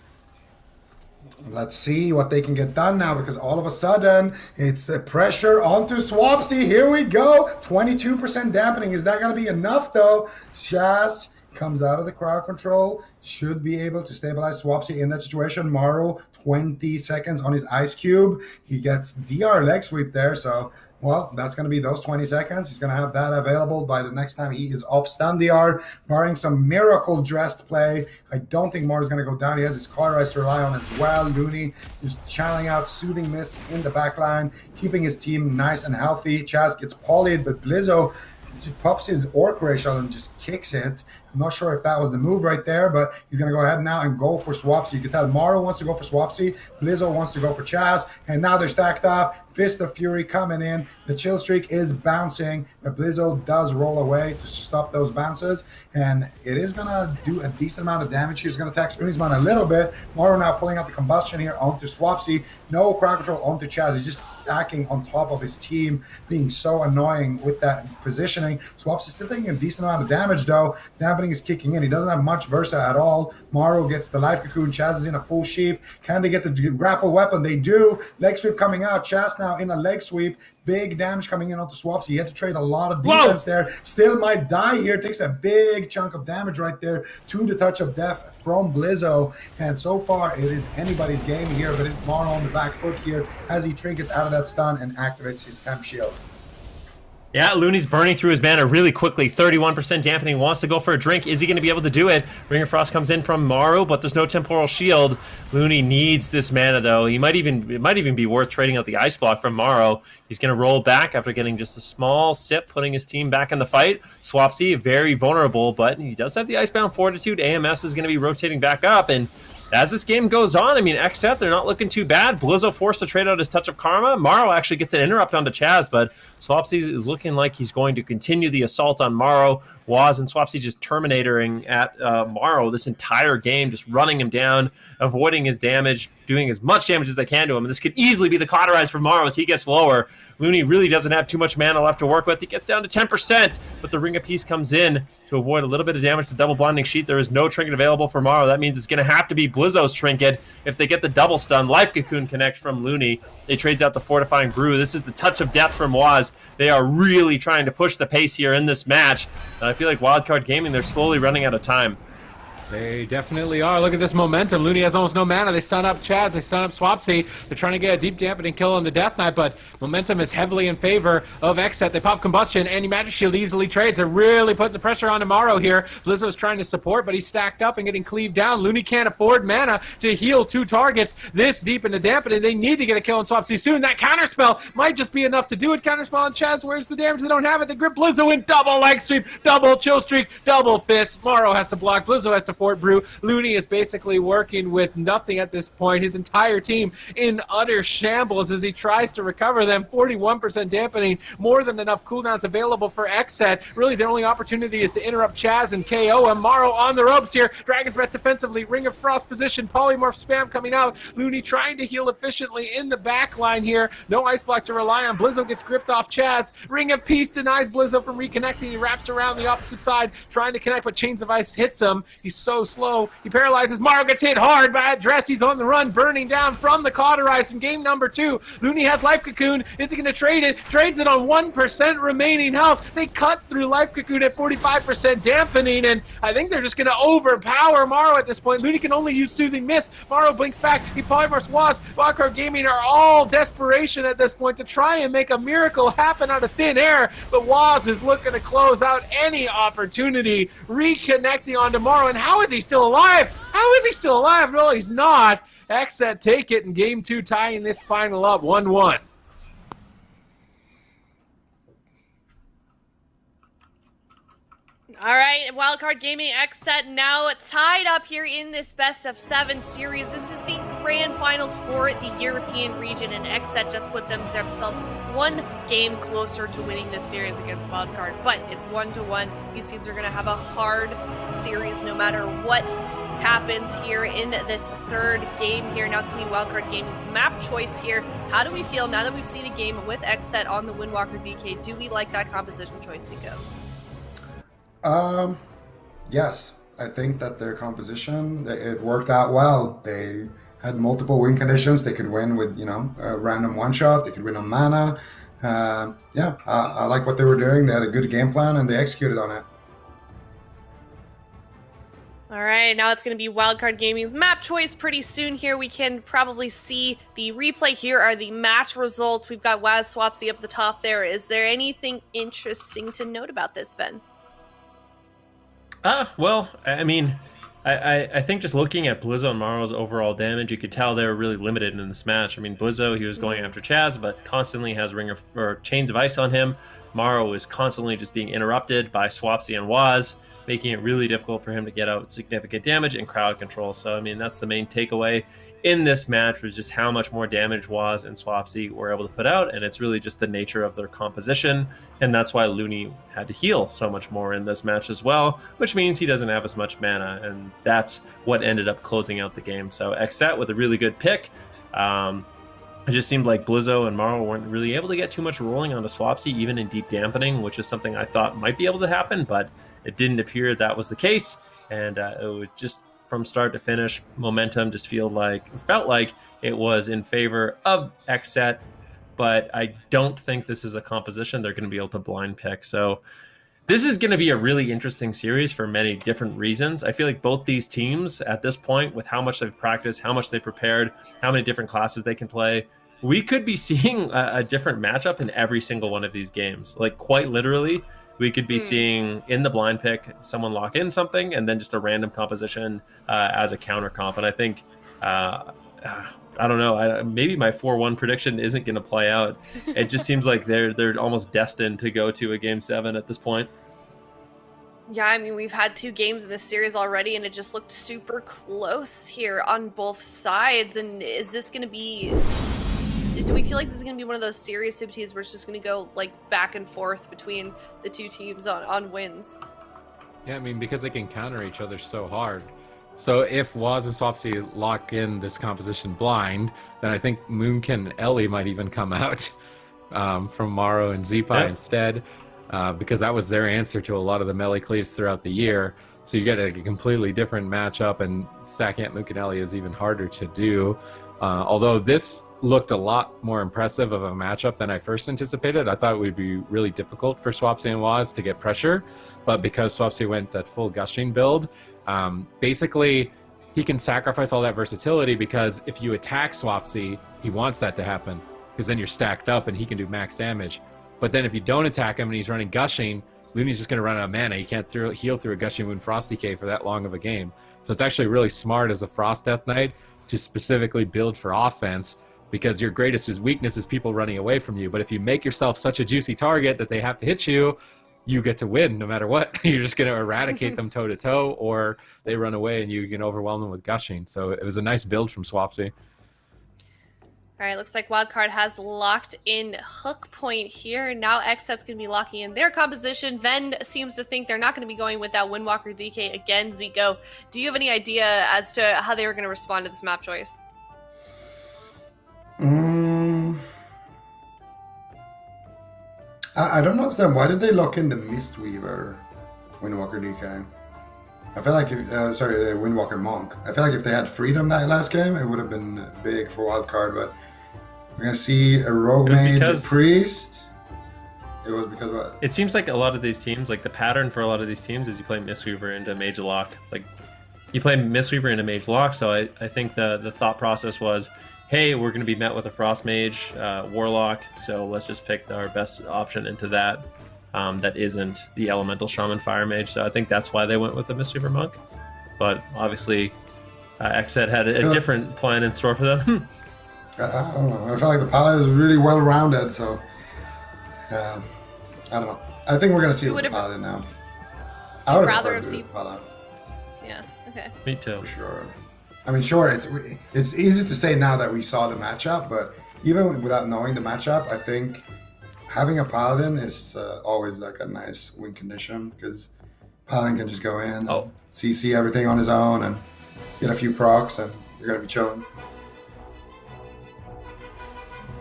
Let's see what they can get done now, because all of a sudden it's a pressure onto Swapsy. Here we go. 22% dampening. Is that going to be enough, though? Chaz comes out of the crowd control. Should be able to stabilize Swapsy in that situation. Morrow, 20 seconds on his Ice Cube. He gets DR leg sweep there, so... well, that's going to be those 20 seconds. He's going to have that available by the next time he is off stun DR, barring some miracle dressed play. I don't think Morrow's going to go down. He has his Cauterize to rely on as well. Looney just channeling out Soothing Mist in the back line, keeping his team nice and healthy. Chaz gets polyed, but Blizzo pops his Orc Ray shot and just kicks it. I'm not sure if that was the move right there, but he's going to go ahead now and go for Swapsy. You can tell Morrow wants to go for Swapsy. Blizzo wants to go for Chaz, and now they're stacked up. Fist of Fury coming in. The Chill Streak is bouncing, but Blizzo does roll away to stop those bounces, and it is going to do a decent amount of damage here. He's going to tax Looney's Mana a little bit. Morrow now pulling out the Combustion here onto Swapsy. No crowd control onto Chaz. He's just stacking on top of his team, being so annoying with that positioning. Swapsy's still taking a decent amount of damage, though. Dampening is kicking in. He doesn't have much Versa at all. Morrow gets the Life Cocoon. Chaz is in a full sheep. Can they get the grapple weapon? They do. Leg sweep coming out. Chaz now in a leg sweep. Big damage coming in onto Swapsy. He had to trade a lot of defense there. Still might die here. Takes a big chunk of damage right there to the touch of death from Blizzo. And so far, it is anybody's game here, but it's Morrow on the back foot here as he trinkets out of that stun and activates his temp shield. Yeah, Looney's burning through his mana really quickly. 31% dampening, wants to go for a drink. Is he going to be able to do it? Ring of Frost comes in from Morrow, but there's no temporal shield. Looney needs this mana, though. It might even be worth trading out the Ice Block from Morrow. He's going to roll back after getting just a small sip, putting his team back in the fight. Swapsy, very vulnerable, but he does have the Icebound Fortitude. AMS is going to be rotating back up, and as this game goes on, I mean, XSET, they're not looking too bad. Blizzo forced to trade out his Touch of Karma. Morrow actually gets an interrupt onto Chaz, but Swapsy is looking like he's going to continue the assault on Morrow. Waz and Swapsy just terminating at Morrow this entire game, just running him down, avoiding his damage, doing as much damage as they can to him. And this could easily be the Cauterize for Morrow as he gets lower. Looney really doesn't have too much mana left to work with. He gets down to 10%, but the Ring of Peace comes in to avoid a little bit of damage to Double Blinding Sheet. There is no trinket available for Morrow. That means it's going to have to be Blizzo's trinket if they get the double stun. Life Cocoon connects from Looney. They trades out the Fortifying Brew. This is the Touch of Death from Waz. They are really trying to push the pace here in this match. And I feel like Wildcard Gaming, they're slowly running out of time. They definitely are. Look at this momentum. Looney has almost no mana. They stun up Chaz. They stun up Swapsy. They're trying to get a deep dampening kill on the Death Knight, but momentum is heavily in favor of XSET. They pop Combustion. Anti-Magic Shield easily trades. They're really putting the pressure on Morrow here. Blizzo's trying to support, but he's stacked up and getting cleaved down. Looney can't afford mana to heal 2 targets this deep into dampening. They need to get a kill on Swapsy soon. That counterspell might just be enough to do it. Counterspell on Chaz. Where's the damage? They don't have it. They grip Blizzo in. Double leg sweep, double chill streak, double fist. Morrow has to block. Blizzo has to fort brew. Looney is basically working with nothing at this point. His entire team in utter shambles as he tries to recover them. 41% dampening, more than enough cooldowns available for XSET. Really, their only opportunity is to interrupt Chaz and KO him. Morrow on the ropes here. Dragon's Breath defensively. Ring of Frost position. Polymorph spam coming out. Looney trying to heal efficiently in the back line here. No Ice Block to rely on. Blizzo gets gripped off Chaz. Ring of Peace denies Blizzo from reconnecting. He wraps around the opposite side, trying to connect, but Chains of Ice hits him. He's so slow. He paralyzes. Morrow gets hit hard by Dress. He's on the run, burning down from the Cauterize in game number 2. Looney has Life Cocoon. Is he going to trade it? Trades it on 1% remaining health. They cut through Life Cocoon at 45% dampening, and I think they're just going to overpower Morrow at this point. Looney can only use Soothing Mist. Morrow blinks back. He polymorphs Waz. Wildcard Gaming are all desperation at this point to try and make a miracle happen out of thin air, but Waz is looking to close out any opportunity, reconnecting on Morrow. And how is he still alive? How is he still alive? No, he's not. XSET take it in game 2, tying this final up 1-1. All right, Wildcard Gaming XSET now tied up here in this best of 7 series. This is the grand finals for the European region, and XSET just put themselves 1 game closer to winning this series against Wildcard. But it's 1-1. These teams are going to have a hard series no matter what happens here in this 3rd game here. Now it's going to be Wildcard Gaming's map choice here. How do we feel now that we've seen a game with XSET on the Windwalker DK? Do we like that composition choice to go? Yes, I think that their composition, it worked out well. They had multiple win conditions. They could win with, a random one-shot. They could win on mana. I like what they were doing. They had a good game plan, and they executed on it. All right, now it's going to be Wildcard Gaming's map choice pretty soon here. We can probably see the replay. Here are the match results. We've got Waz Swapsy up the top there. Is there anything interesting to note about this, Ben? Well, I mean, I think just looking at Blizzo and Morrow's overall damage, you could tell they were really limited in this match. I mean, Blizzo, he was going after Chaz, but constantly has Chains of Ice on him. Morrow is constantly just being interrupted by Swapsy and Waz, making it really difficult for him to get out significant damage and crowd control. So, I mean, that's the main takeaway in this match, was just how much more damage Waz and Swapsy were able to put out, and it's really just the nature of their composition, and that's why Looney had to heal so much more in this match as well, which means he doesn't have as much mana, and that's what ended up closing out the game. So XSET with a really good pick. It just seemed like Blizzo and Morrow weren't really able to get too much rolling onto Swapsy, even in deep dampening, which is something I thought might be able to happen, but it didn't appear that was the case, and it was just from start to finish, momentum just felt like it was in favor of XSET, but I don't think this is a composition they're going to be able to blind pick. So this is going to be a really interesting series for many different reasons. I feel like both these teams at this point, with how much they've practiced, how much they prepared, how many different classes they can play, we could be seeing a different matchup in every single one of these games. Like, quite literally, we could be seeing in the blind pick someone lock in something and then just a random composition as a counter comp. And I think, I don't know, maybe my 4-1 prediction isn't going to play out. It just seems like they're almost destined to go to a Game 7 at this point. Yeah, I mean, we've had 2 games in this series already, and it just looked super close here on both sides. And is this going to be... Do we feel like this is going to be one of those series teams where it's just going to go like back and forth between the 2 teams on wins? Yeah, I mean, because they can counter each other so hard. So if Waz and Swapsy lock in this composition blind, then I think Moonkin Ellie might even come out from Morrow and Zeepai instead, because that was their answer to a lot of the melee cleaves throughout the year. So you get a completely different matchup, and stacking at Moonkin Ellie is even harder to do. Although this looked a lot more impressive of a matchup than I first anticipated. I thought it would be really difficult for Swapsy and Waz to get pressure, but because Swapsy went that full gushing build, basically he can sacrifice all that versatility, because if you attack Swapsy, he wants that to happen, because then you're stacked up and he can do max damage. But then if you don't attack him and he's running gushing, Looney's just going to run out of mana. He can't heal through a Gushing Wound Frost Decay for that long of a game. So it's actually really smart as a Frost Death Knight to specifically build for offense, because your greatest weakness is people running away from you. But if you make yourself such a juicy target that they have to hit you, you get to win no matter what. You're just going to eradicate them toe-to-toe, or they run away and you can overwhelm them with Gushing. So it was a nice build from Swapsy. All right, looks like Wildcard has locked in Hook Point here. Now XSET's going to be locking in their composition. Ven seems to think they're not going to be going with that Windwalker DK again. Zico, do you have any idea as to how they were going to respond to this map choice? I don't understand. Why did they lock in the Mistweaver Windwalker DK? I feel like, Windwalker Monk. I feel like if they had Freedom that last game, it would have been big for Wildcard, but we're going to see a Rogue Mage Priest. It was because of what? It seems like a lot of these teams, like the pattern for a lot of these teams is you play Mistweaver into Mage Lock. Like, you play Mistweaver into Mage Lock, so I think the thought process was, hey, we're going to be met with a Frost Mage, Warlock, so let's just pick our best option into that. That isn't the Elemental Shaman Fire Mage, so I think that's why they went with the Mistweaver Monk. But obviously, XSET had a different plan in store for them. I don't know. I feel like the palette is really well rounded, so I don't know. I think we're gonna see it with the palette now. I would rather have seen palette. Yeah. Okay. Me too. For sure. I mean, sure, it's easy to say now that we saw the matchup, but even without knowing the matchup, I think having a Paladin is always like a nice win condition because Paladin can just go in, CC everything on his own, and get a few procs, and you're gonna be chilling.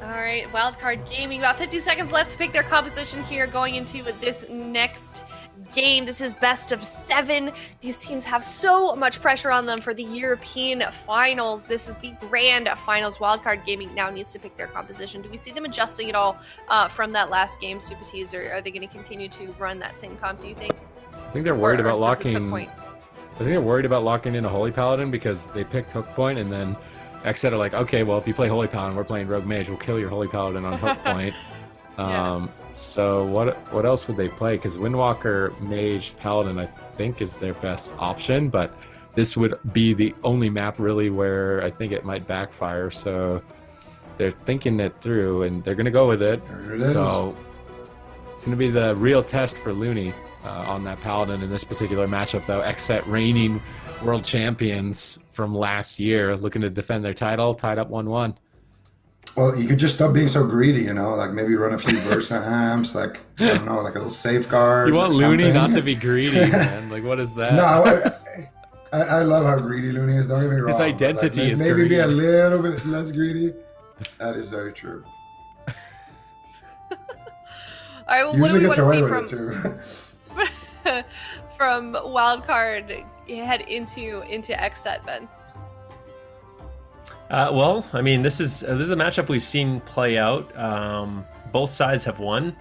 All right, Wildcard Gaming. About 50 seconds left to pick their composition here going into this next game. This is best of 7. These teams have so much pressure on them for the European finals. This is the grand finals. Wildcard Gaming now needs to pick their composition. Do we see them adjusting at all from that last game, Super Tease, or are they going to continue to run that same comp, do you think? I think they're worried about locking. I think they're worried about locking in a Holy Paladin because they picked Hook Point, and then XSET are like, okay, well, if you play Holy Paladin, we're playing Rogue Mage. We'll kill your Holy Paladin on Hook Point. So what else would they play? Because Windwalker Mage Paladin, I think, is their best option, but this would be the only map really where I think it might backfire. So they're thinking it through, and they're going to go with it. There it is. So it's going to be the real test for Looney on that Paladin in this particular matchup, though. XSET reigning world champions from last year, looking to defend their title, tied up 1-1. Well, you could just stop being so greedy, you know, like maybe run a few Versa amps, like, I don't know, like a little safeguard. You want Looney not to be greedy, man. Like, what is that? No, I love how greedy Looney is, don't get me wrong. His identity is maybe greedy. Be a little bit less greedy. That is very true. All right, well, Usually what gets do we away want with to it see from Wildcard head into XSET, Ben? Well, I mean, this is a matchup we've seen play out. Both sides have won.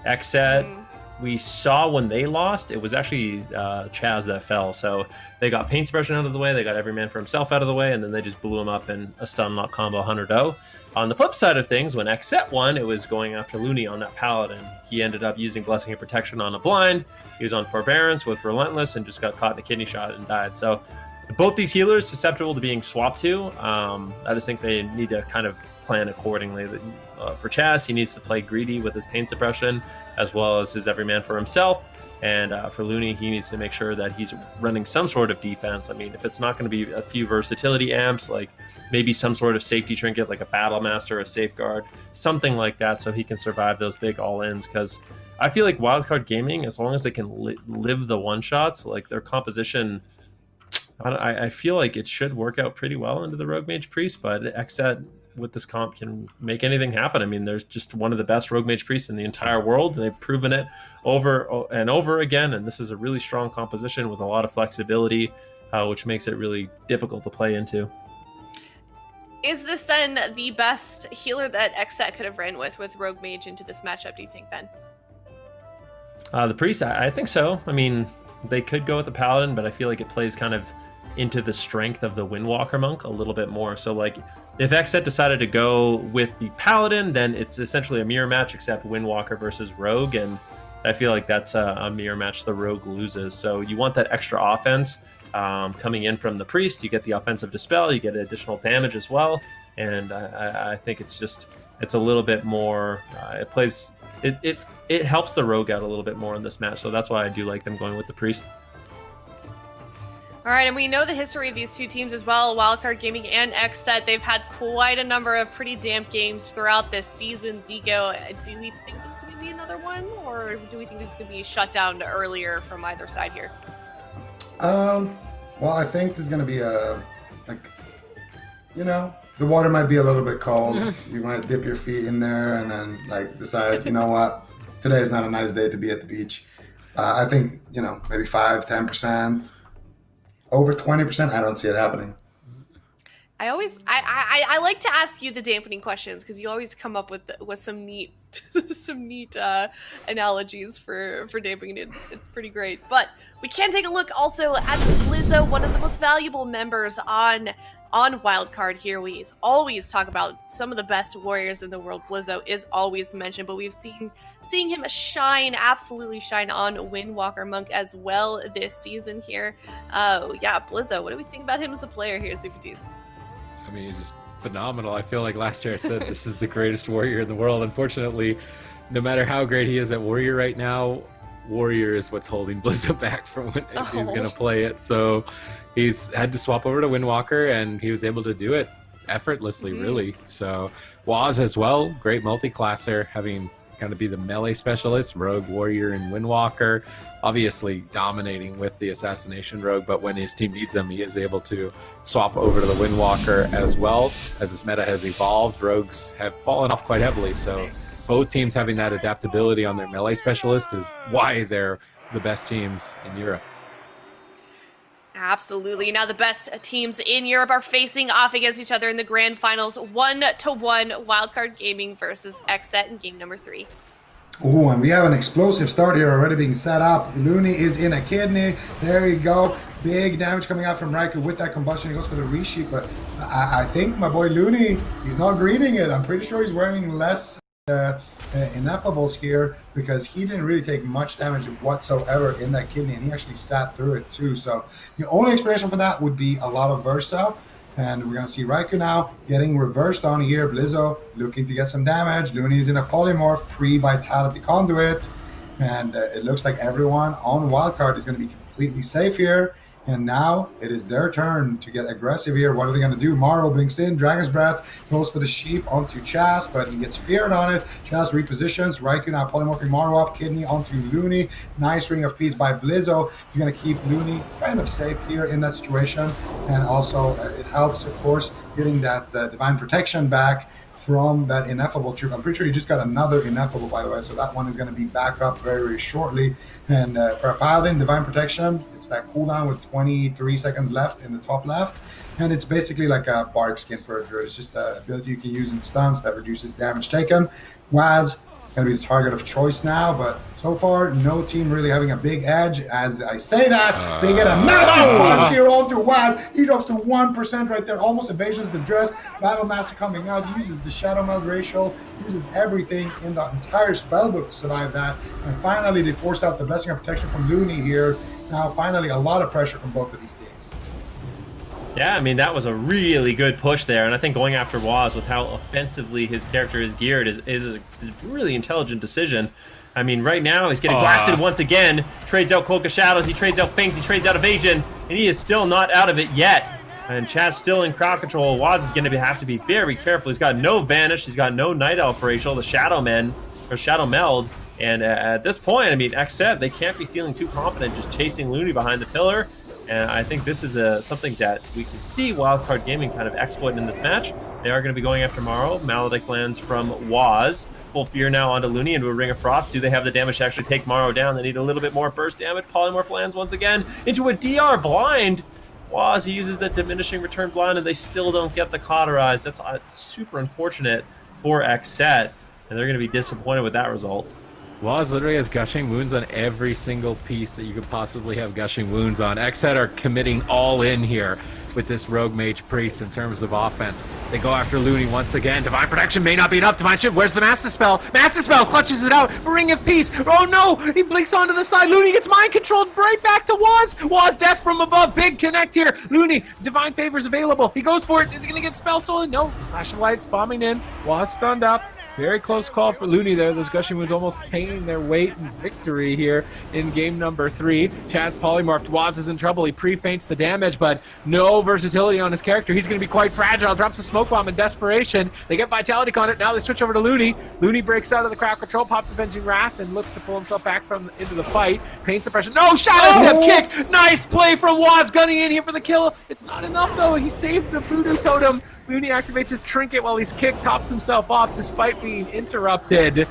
XSET, we saw when they lost, it was actually Chaz that fell. So they got Paint Suppression out of the way, they got Every Man for Himself out of the way, and then they just blew him up in a stun lock combo 100-0. On the flip side of things, when XSET won, it was going after Looney on that Paladin. He ended up using Blessing and Protection on a blind. He was on Forbearance with Relentless and just got caught in a kidney shot and died. So both these healers susceptible to being swapped to. I just think they need to kind of plan accordingly. For Chaz, he needs to play greedy with his Pain Suppression as well as his Every Man for Himself. And for Looney, he needs to make sure that he's running some sort of defense. I mean, if it's not going to be a few versatility amps, like maybe some sort of safety trinket, like a Battle Master, a Safeguard, something like that, so he can survive those big all-ins. Because I feel like Wildcard Gaming, as long as they can live the one-shots, like their composition, I feel like it should work out pretty well into the Rogue Mage Priest, but XSET with this comp can make anything happen. I mean, there's just one of the best Rogue Mage Priests in the entire world. They've proven it over and over again, and this is a really strong composition with a lot of flexibility, which makes it really difficult to play into. Is this then the best healer that XSET could have ran with Rogue Mage into this matchup, do you think, Ben? The Priest, I think so. I mean, they could go with the Paladin, but I feel like it plays kind of into the strength of the Windwalker Monk a little bit more. So like if XSET decided to go with the Paladin, then it's essentially a mirror match except Windwalker versus Rogue, and I feel like that's a mirror match the Rogue loses. So you want that extra offense coming in from the Priest. You get the offensive Dispel, you get additional damage as well, and I think it's a little bit more, it helps the Rogue out a little bit more in this match, so that's why I do like them going with the Priest. All right, and we know the history of these two teams as well, Wildcard Gaming and XSET. They've had quite a number of pretty damp games throughout this season. Zigo, do we think this is going to be another one, or do we think this is going to be shut down earlier from either side here? Well, I think there's going to be the water might be a little bit cold. You might dip your feet in there and then decide, you know what, today is not a nice day to be at the beach. I think, maybe 5-10%. Over 20%, I don't see it happening. I like to ask you the dampening questions because you always come up with some neat analogies for dampening it. It's pretty great. But we can take a look also at Blizzo, one of the most valuable members on Wildcard here. We always talk about some of the best warriors in the world. Blizzo is always mentioned, but we've seeing him absolutely shine on Windwalker Monk as well this season here. Yeah, Blizzo, what do we think about him as a player here, CPTs? I mean, he's just phenomenal. I feel like last year I said this is the greatest warrior in the world. Unfortunately, no matter how great he is at warrior right now, warrior is what's holding Blizzo back from when he's going to play it. So he's had to swap over to Windwalker, and he was able to do it effortlessly, really. So Waz as well, great multi-classer, having kind of be the melee specialist, rogue, warrior, and Windwalker. Obviously dominating with the assassination rogue, but when his team needs him, he is able to swap over to the Windwalker as well. As this meta has evolved, rogues have fallen off quite heavily, so both teams having that adaptability on their melee specialist is why they're the best teams in Europe. Absolutely. Now the best teams in Europe are facing off against each other in the grand finals, 1-1 Wildcard Gaming versus XSET in game number 3. Oh, and we have an explosive start here already being set up. Looney is in a kidney. There you go. Big damage coming out from Raikou with that combustion. He goes for the resheep, but I think my boy Looney, he's not greeting it. I'm pretty sure he's wearing less ineffables here because he didn't really take much damage whatsoever in that kidney, and he actually sat through it too. So the only explanation for that would be a lot of Versa. And we're going to see Raikou now getting reversed on here. Blizzo looking to get some damage. Looney's in a polymorph pre-vitality conduit. And it looks like everyone on Wildcard is going to be completely safe here. And now it is their turn to get aggressive here. What are they going to do? Morrow blinks in. Dragon's Breath goes for the sheep onto Chaz, but he gets feared on it. Chaz repositions. Raikou now polymorphing Morrow up. Kidney onto Looney. Nice Ring of Peace by Blizzo. He's going to keep Looney kind of safe here in that situation. And also it helps, of course, getting that Divine Protection back from that ineffable troop. I'm pretty sure he just got another ineffable, by the way, so that one is going to be back up very, very shortly. And for a Paladin, Divine Protection, it's that cooldown with 23 seconds left in the top left. And it's basically like a bark skin for a Druid. It's just an ability you can use in stuns that reduces damage taken. Waz going to be the target of choice now, but so far, no team really having a big edge. As I say that, they get a massive punch here onto Waz. He drops to 1% right there, almost evasions the dress. Battle Master coming out, uses the Shadow Meld ratio, uses everything in the entire spellbook to survive that. And finally, they force out the Blessing of Protection from Looney here. Now, finally, a lot of pressure from both of these teams. Yeah, I mean, that was a really good push there, and I think going after Waz with how offensively his character is geared is a really intelligent decision. I mean, right now, he's getting blasted once again, trades out Cloak of Shadows, he trades out Faint, he trades out Evasion, and he is still not out of it yet. And Chaz still in crowd control. Waz is going to have to be very careful. He's got no Vanish, he's got no Night Elf racial, the Shadow Meld, and at this point, I mean, XSET, they can't be feeling too confident just chasing Looney behind the pillar. And I think this is something that we could see Wildcard Gaming kind of exploit in this match. They are going to be going after Morrow. Maledict lands from Waz. Full Fear now onto Looney into a Ring of Frost. Do they have the damage to actually take Morrow down? They need a little bit more burst damage. Polymorph lands once again into a DR blind. Waz, he uses the diminishing return blind, and they still don't get the cauterize. That's super unfortunate for XSET, and they're going to be disappointed with that result. Waz literally has gushing wounds on every single piece that you could possibly have gushing wounds on. XSET are committing all in here with this Rogue Mage Priest in terms of offense. They go after Looney once again. Divine Protection may not be enough. Divine Shield, where's the Master Spell? Master Spell clutches it out. Ring of Peace. Oh no, he blinks onto the side. Looney gets mind controlled right back to Waz. Waz, death from above. Big connect here. Looney, Divine Favor's available. He goes for it. Is he gonna get spell stolen? No. Flash of Lights bombing in. Waz stunned up. Very close call for Looney there. Those gushing wounds almost paying their weight in victory here in game number 3. Chaz polymorphed. Waz is in trouble. He pre-feints the damage, but no versatility on his character. He's going to be quite fragile. Drops a smoke bomb in desperation. They get vitality on it. Now they switch over to Looney. Looney breaks out of the crowd control, pops Avenging Wrath, and looks to pull himself back into the fight. Pain suppression. No! Shadow Step kick! Nice play from Waz, gunning in here for the kill. It's not enough, though. He saved the Voodoo Totem. Looney activates his trinket while he's kicked, tops himself off despite being interrupted.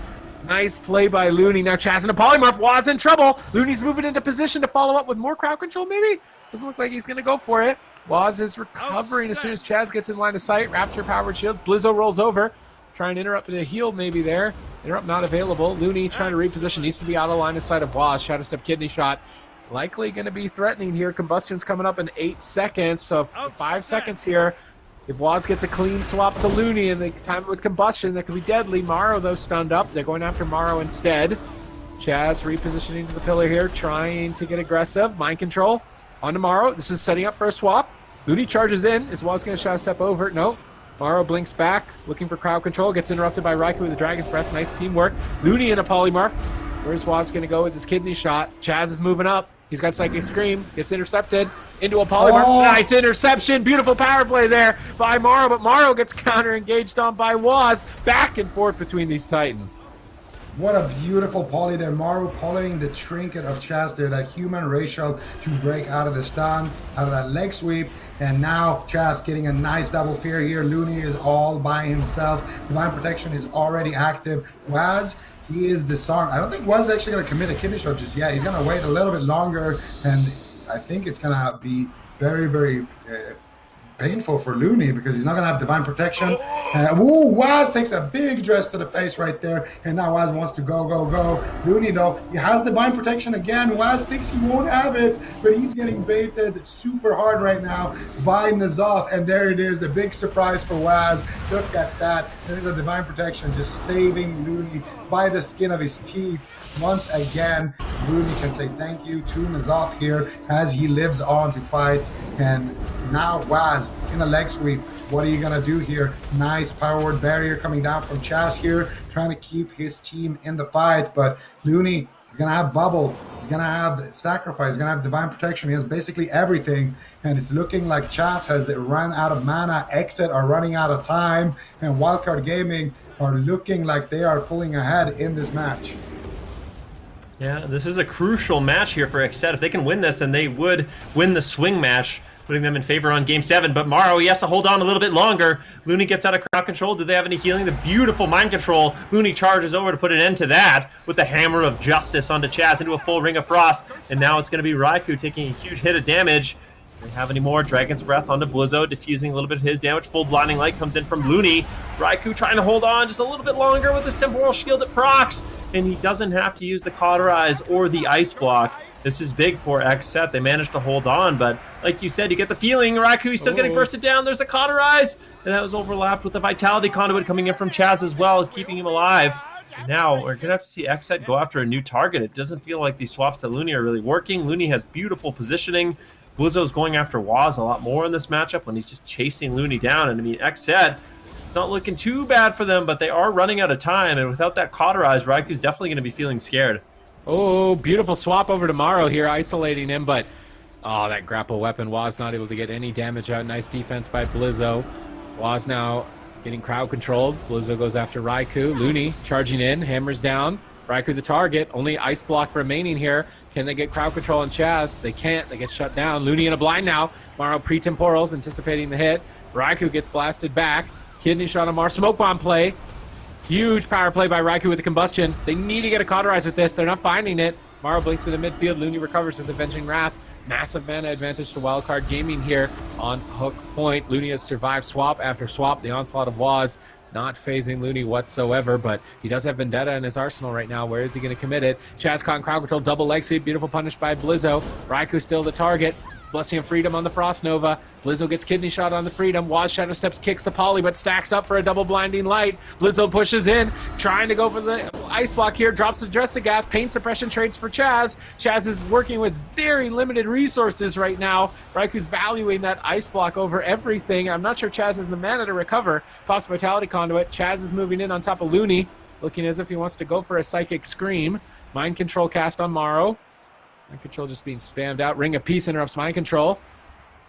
Nice play by Looney. Now Chaz and a polymorph. Waz in trouble. Looney's moving into position to follow up with more crowd control, maybe? Doesn't look like he's going to go for it. Waz is recovering as soon as Chaz gets in line of sight. Rapture powered shields. Blizzo rolls over. Try and interrupt the heal maybe there. Interrupt not available. Looney trying to reposition. Needs to be out of line of sight of Waz. Shadow Step kidney shot. Likely going to be threatening here. Combustion's coming up in 8 seconds. So 5 seconds here. If Waz gets a clean swap to Looney and they time it with Combustion, that could be deadly. Morrow, though, stunned up. They're going after Morrow instead. Chaz repositioning to the pillar here, trying to get aggressive. Mind control on to Morrow. This is setting up for a swap. Looney charges in. Is Waz going to Shadow Step over? No. Morrow blinks back, looking for crowd control. Gets interrupted by Raikou with the Dragon's Breath. Nice teamwork. Looney in a polymorph. Where's Waz going to go with his kidney shot? Chaz is moving up. He's got Psychic Scream. Gets intercepted into a polymorph. Oh. Nice interception. Beautiful power play there by Morrow. But Morrow gets counter-engaged on by Waz. Back and forth between these Titans. What a beautiful poly there. Maru polying the trinket of Chaz there, that human racial to break out of the stun, out of that leg sweep. And now Chaz getting a nice double fear here. Looney is all by himself. Divine Protection is already active. Waz, he is disarmed. I don't think Waz is actually going to commit a kidney shot just yet. He's going to wait a little bit longer. And I think it's going to be very, very painful for Looney because he's not going to have Divine Protection. Waz takes a big dress to the face right there, and now Waz wants to go. Looney, though, he has Divine Protection again. Waz thinks he won't have it, but he's getting baited super hard right now by N'Zoth, and there it is, the big surprise for Waz. Look at that. There's a Divine Protection just saving Looney by the skin of his teeth. Once again, Looney can say thank you to N'Zoth here as he lives on to fight. And now Waz in a leg sweep. What are you going to do here? Nice powered barrier coming down from Chaz here, trying to keep his team in the fight. But Looney is going to have Bubble. He's going to have Sacrifice. He's going to have Divine Protection. He has basically everything. And it's looking like Chaz has run out of mana. XSET are running out of time. And Wildcard Gaming are looking like they are pulling ahead in this match. Yeah, this is a crucial match here for XSET. If they can win this, then they would win the swing match, putting them in favor on Game 7. But Morrow, he has to hold on a little bit longer. Looney gets out of crowd control. Do they have any healing? The beautiful mind control. Looney charges over to put an end to that with the Hammer of Justice onto Chaz into a full Ring of Frost. And now it's going to be Raikou taking a huge hit of damage. Don't have any more. Dragon's Breath onto Blizzo, diffusing a little bit of his damage. Full Blinding Light comes in from Looney. Raikou trying to hold on just a little bit longer with his Temporal Shield at procs. And he doesn't have to use the Cauterize or the Ice Block. This is big for XSET. They managed to hold on, but like you said, you get the feeling Raikou is still getting bursted down. There's a Cauterize, and that was overlapped with the Vitality Conduit coming in from Chaz as well, keeping him alive. And now we're going to have to see XSET go after a new target. It doesn't feel like these swaps to Looney are really working. Looney has beautiful positioning. Blizzo's going after Waz a lot more in this matchup when he's just chasing Looney down. And I mean, XSET, it's not looking too bad for them, but they are running out of time. And without that Cauterize, Raikou's definitely going to be feeling scared. Oh, beautiful swap over to Morrow here, isolating him, but oh, that grapple weapon, Waz not able to get any damage out. Nice defense by Blizzo. Waz now getting crowd controlled. Blizzo goes after Raikou. Looney charging in, hammers down. Raikou the target, only ice block remaining here. Can they get crowd control on Chaz? They can't, they get shut down. Looney in a blind now. Morrow pre-temporals, anticipating the hit. Raikou gets blasted back. Kidney shot on Morrow, smoke bomb play. Huge power play by Raikou with the combustion. They need to get a Cauterize with this. They're not finding it. Morrow blinks to the midfield. Looney recovers with Avenging Wrath. Massive mana advantage to Wildcard Gaming here on hook point. Looney has survived swap after swap. The onslaught of Waz not phasing Looney whatsoever, but he does have Vendetta in his arsenal right now. Where is he going to commit it? Chaz caught in crowd control. Double leg sweep. Beautiful punish by Blizzo. Raikou still the target. Blessing of Freedom on the Frost Nova. Blizzo gets kidney shot on the Freedom. Waz Shadow Steps kicks the poly, but stacks up for a double blinding light. Blizzo pushes in, trying to go for the ice block here. Drops the Dressagath. Pain suppression trades for Chaz. Chaz is working with very limited resources right now. Raikou's valuing that ice block over everything. I'm not sure Chaz has the mana to recover. Toss Vitality Conduit. Chaz is moving in on top of Looney, looking as if he wants to go for a Psychic Scream. Mind Control cast on Morrow. Mind Control just being spammed out. Ring of Peace interrupts Mind Control.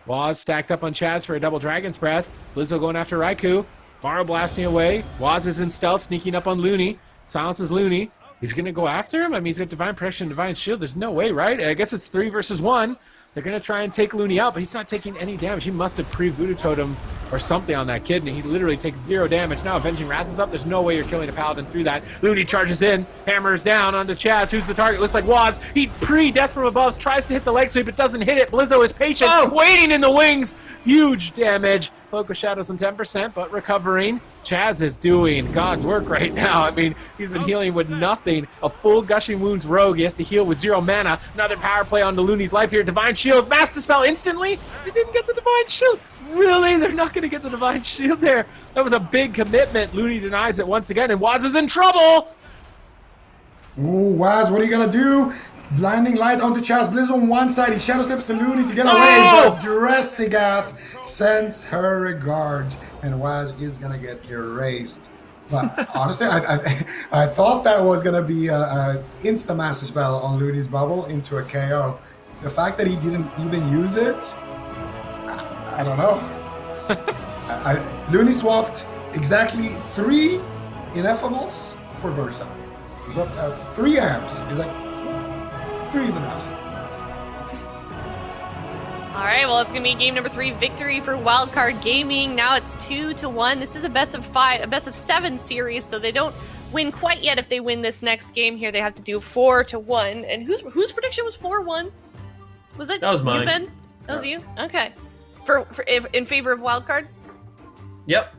Waz stacked up on Chaz for a double Dragon's Breath. Blizzo going after Raikou. Morrow blasting away. Waz is in stealth, sneaking up on Looney. Silences Looney. He's going to go after him? I mean, he's got Divine Protection, Divine Shield. There's no way, right? I guess it's 3 versus 1. They're going to try and take Looney out, but he's not taking any damage. He must have pre-voodoo totem or something on that kid, and he literally takes 0 damage. Now Avenging Wrath is up. There's no way you're killing a Paladin through that. Looney charges in, hammers down onto Chaz. Who's the target? Looks like Waz. He pre-death from above, tries to hit the leg sweep, but doesn't hit it. Blizzo is patient, waiting in the wings. Huge damage. Cloak of Shadows on 10%, but recovering. Chaz is doing God's work right now. I mean, he's been healing with nothing. A full Gushing Wounds rogue. He has to heal with 0 mana. Another power play onto Looney's life here. Divine Shield. Mass Dispel instantly. They didn't get the Divine Shield. Really? They're not going to get the Divine Shield there. That was a big commitment. Looney denies it once again, and Waz is in trouble. Ooh, Waz, what are you going to do? Blinding light onto Chaz. Blizz on one side. He shadow steps to Looney to get away. But Drestigath sends her regards. And Waz is going to get erased. But honestly, I thought that was going to be a insta-master spell on Looney's bubble into a KO. The fact that he didn't even use it, I don't know. Looney swapped exactly 3 Ineffables for Versa. He swapped 3 amps. He's like, 3 is enough. All right, well, it's going to be game number 3 victory for Wildcard Gaming. Now it's 2-1. This is a best of 7 series, so they don't win quite yet. If they win this next game here, they have to do 4-1. And whose prediction was 4-1? Was it? That was mine. You, Ben? That was you? Okay. In favor of Wildcard? Yep.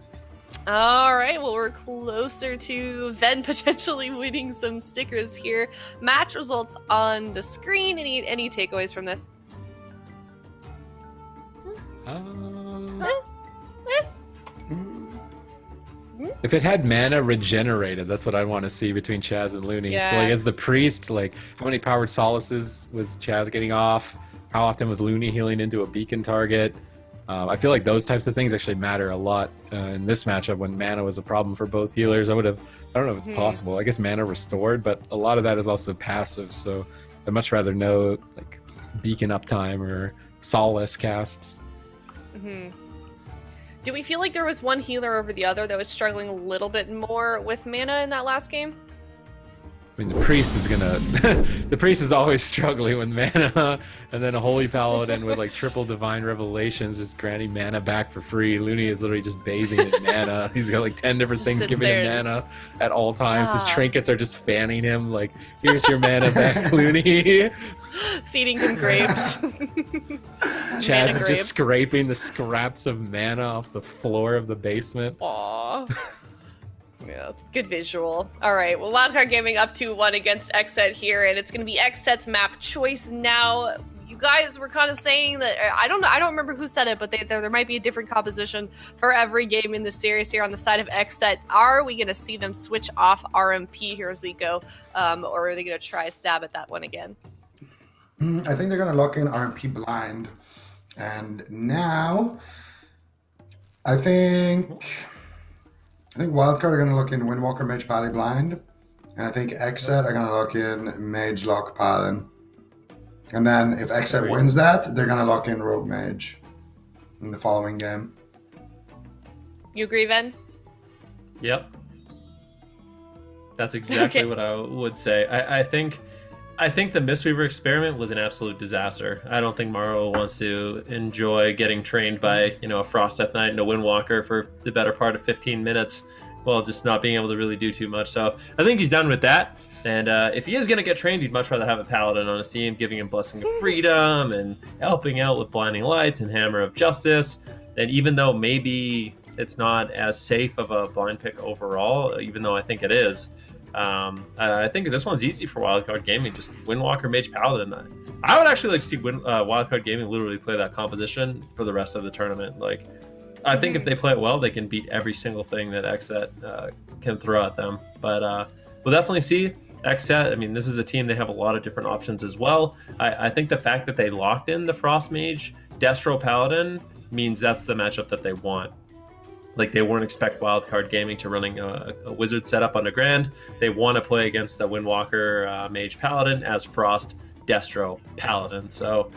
All right, well, we're closer to Ven potentially winning some stickers here. Match results on the screen. Any takeaways from this? If it had mana regenerated, that's what I want to see between Chaz and Looney. Yeah. So, like, as the priest, like, how many powered solaces was Chaz getting off? How often was Looney healing into a beacon target? I feel like those types of things actually matter a lot in this matchup when mana was a problem for both healers. I don't know if it's possible. I guess mana restored, but a lot of that is also passive, so I'd much rather know, like, beacon uptime or solace casts. Do we feel like there was one healer over the other that was struggling a little bit more with mana in that last game? I mean, the priest is gonna. The priest is always struggling with mana, and then a holy paladin with like triple divine revelations, just granting mana back for free. Looney is literally just bathing in mana. He's got like 10 different things giving him mana at all times. His trinkets are just fanning him, like, "Here's your mana back, Looney." Feeding him grapes. Chaz is just scraping the scraps of mana off the floor of the basement. Aww. Yeah, it's a good visual. All right, well, Wildcard Gaming up 2-1 against XSET here, and it's going to be XSET's map choice now. You guys were kind of saying that, I don't remember who said it, but there might be a different composition for every game in the series here on the side of XSET. Are we going to see them switch off RMP here, Zico, or are they going to try a stab at that one again? I think they're going to lock in RMP blind. And now, I think Wildcard are going to look in Windwalker Mage Pally blind. And I think XSET are going to look in Mage Lock Paladin. And then if XSET wins that, they're going to lock in Rogue Mage in the following game. You agree, Ven? Yep. That's exactly what I would say. I think the Mistweaver experiment was an absolute disaster. I don't think Morrow wants to enjoy getting trained by, a Frost Death Knight and a Windwalker for the better part of 15 minutes while just not being able to really do too much. So I think he's done with that. And if he is going to get trained, he'd much rather have a Paladin on his team, giving him Blessing of Freedom and helping out with Blinding Lights and Hammer of Justice. And even though maybe it's not as safe of a blind pick overall, even though I think it is, I think this one's easy for Wildcard Gaming. Just Windwalker Mage Paladin. I would actually like to see Wildcard Gaming literally play that composition for the rest of the tournament. Like, I think if they play it well, they can beat every single thing that XSET can throw at them. But we'll definitely see. XSET, I mean, this is a team, they have a lot of different options as well. I think the fact that they locked in the Frost Mage Destro Paladin means that's the matchup that they want. Like, they won't expect Wildcard Gaming to running a wizard setup on the Grand. They want to play against the Windwalker Mage Paladin as Frost Destro Paladin. So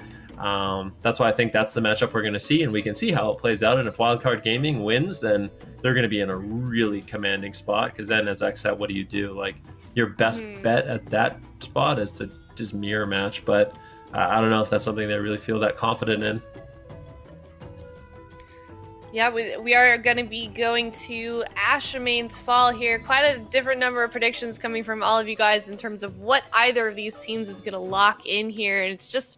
that's why I think that's the matchup we're going to see, and we can see how it plays out. And if Wildcard Gaming wins, then they're going to be in a really commanding spot, because then as XSET, what do? Like, your best bet at that spot is to just mirror match. But I don't know if that's something they really feel that confident in. Yeah, we are going to be going to Ashamane's Fall here. Quite a different number of predictions coming from all of you guys in terms of what either of these teams is going to lock in here. And it's just,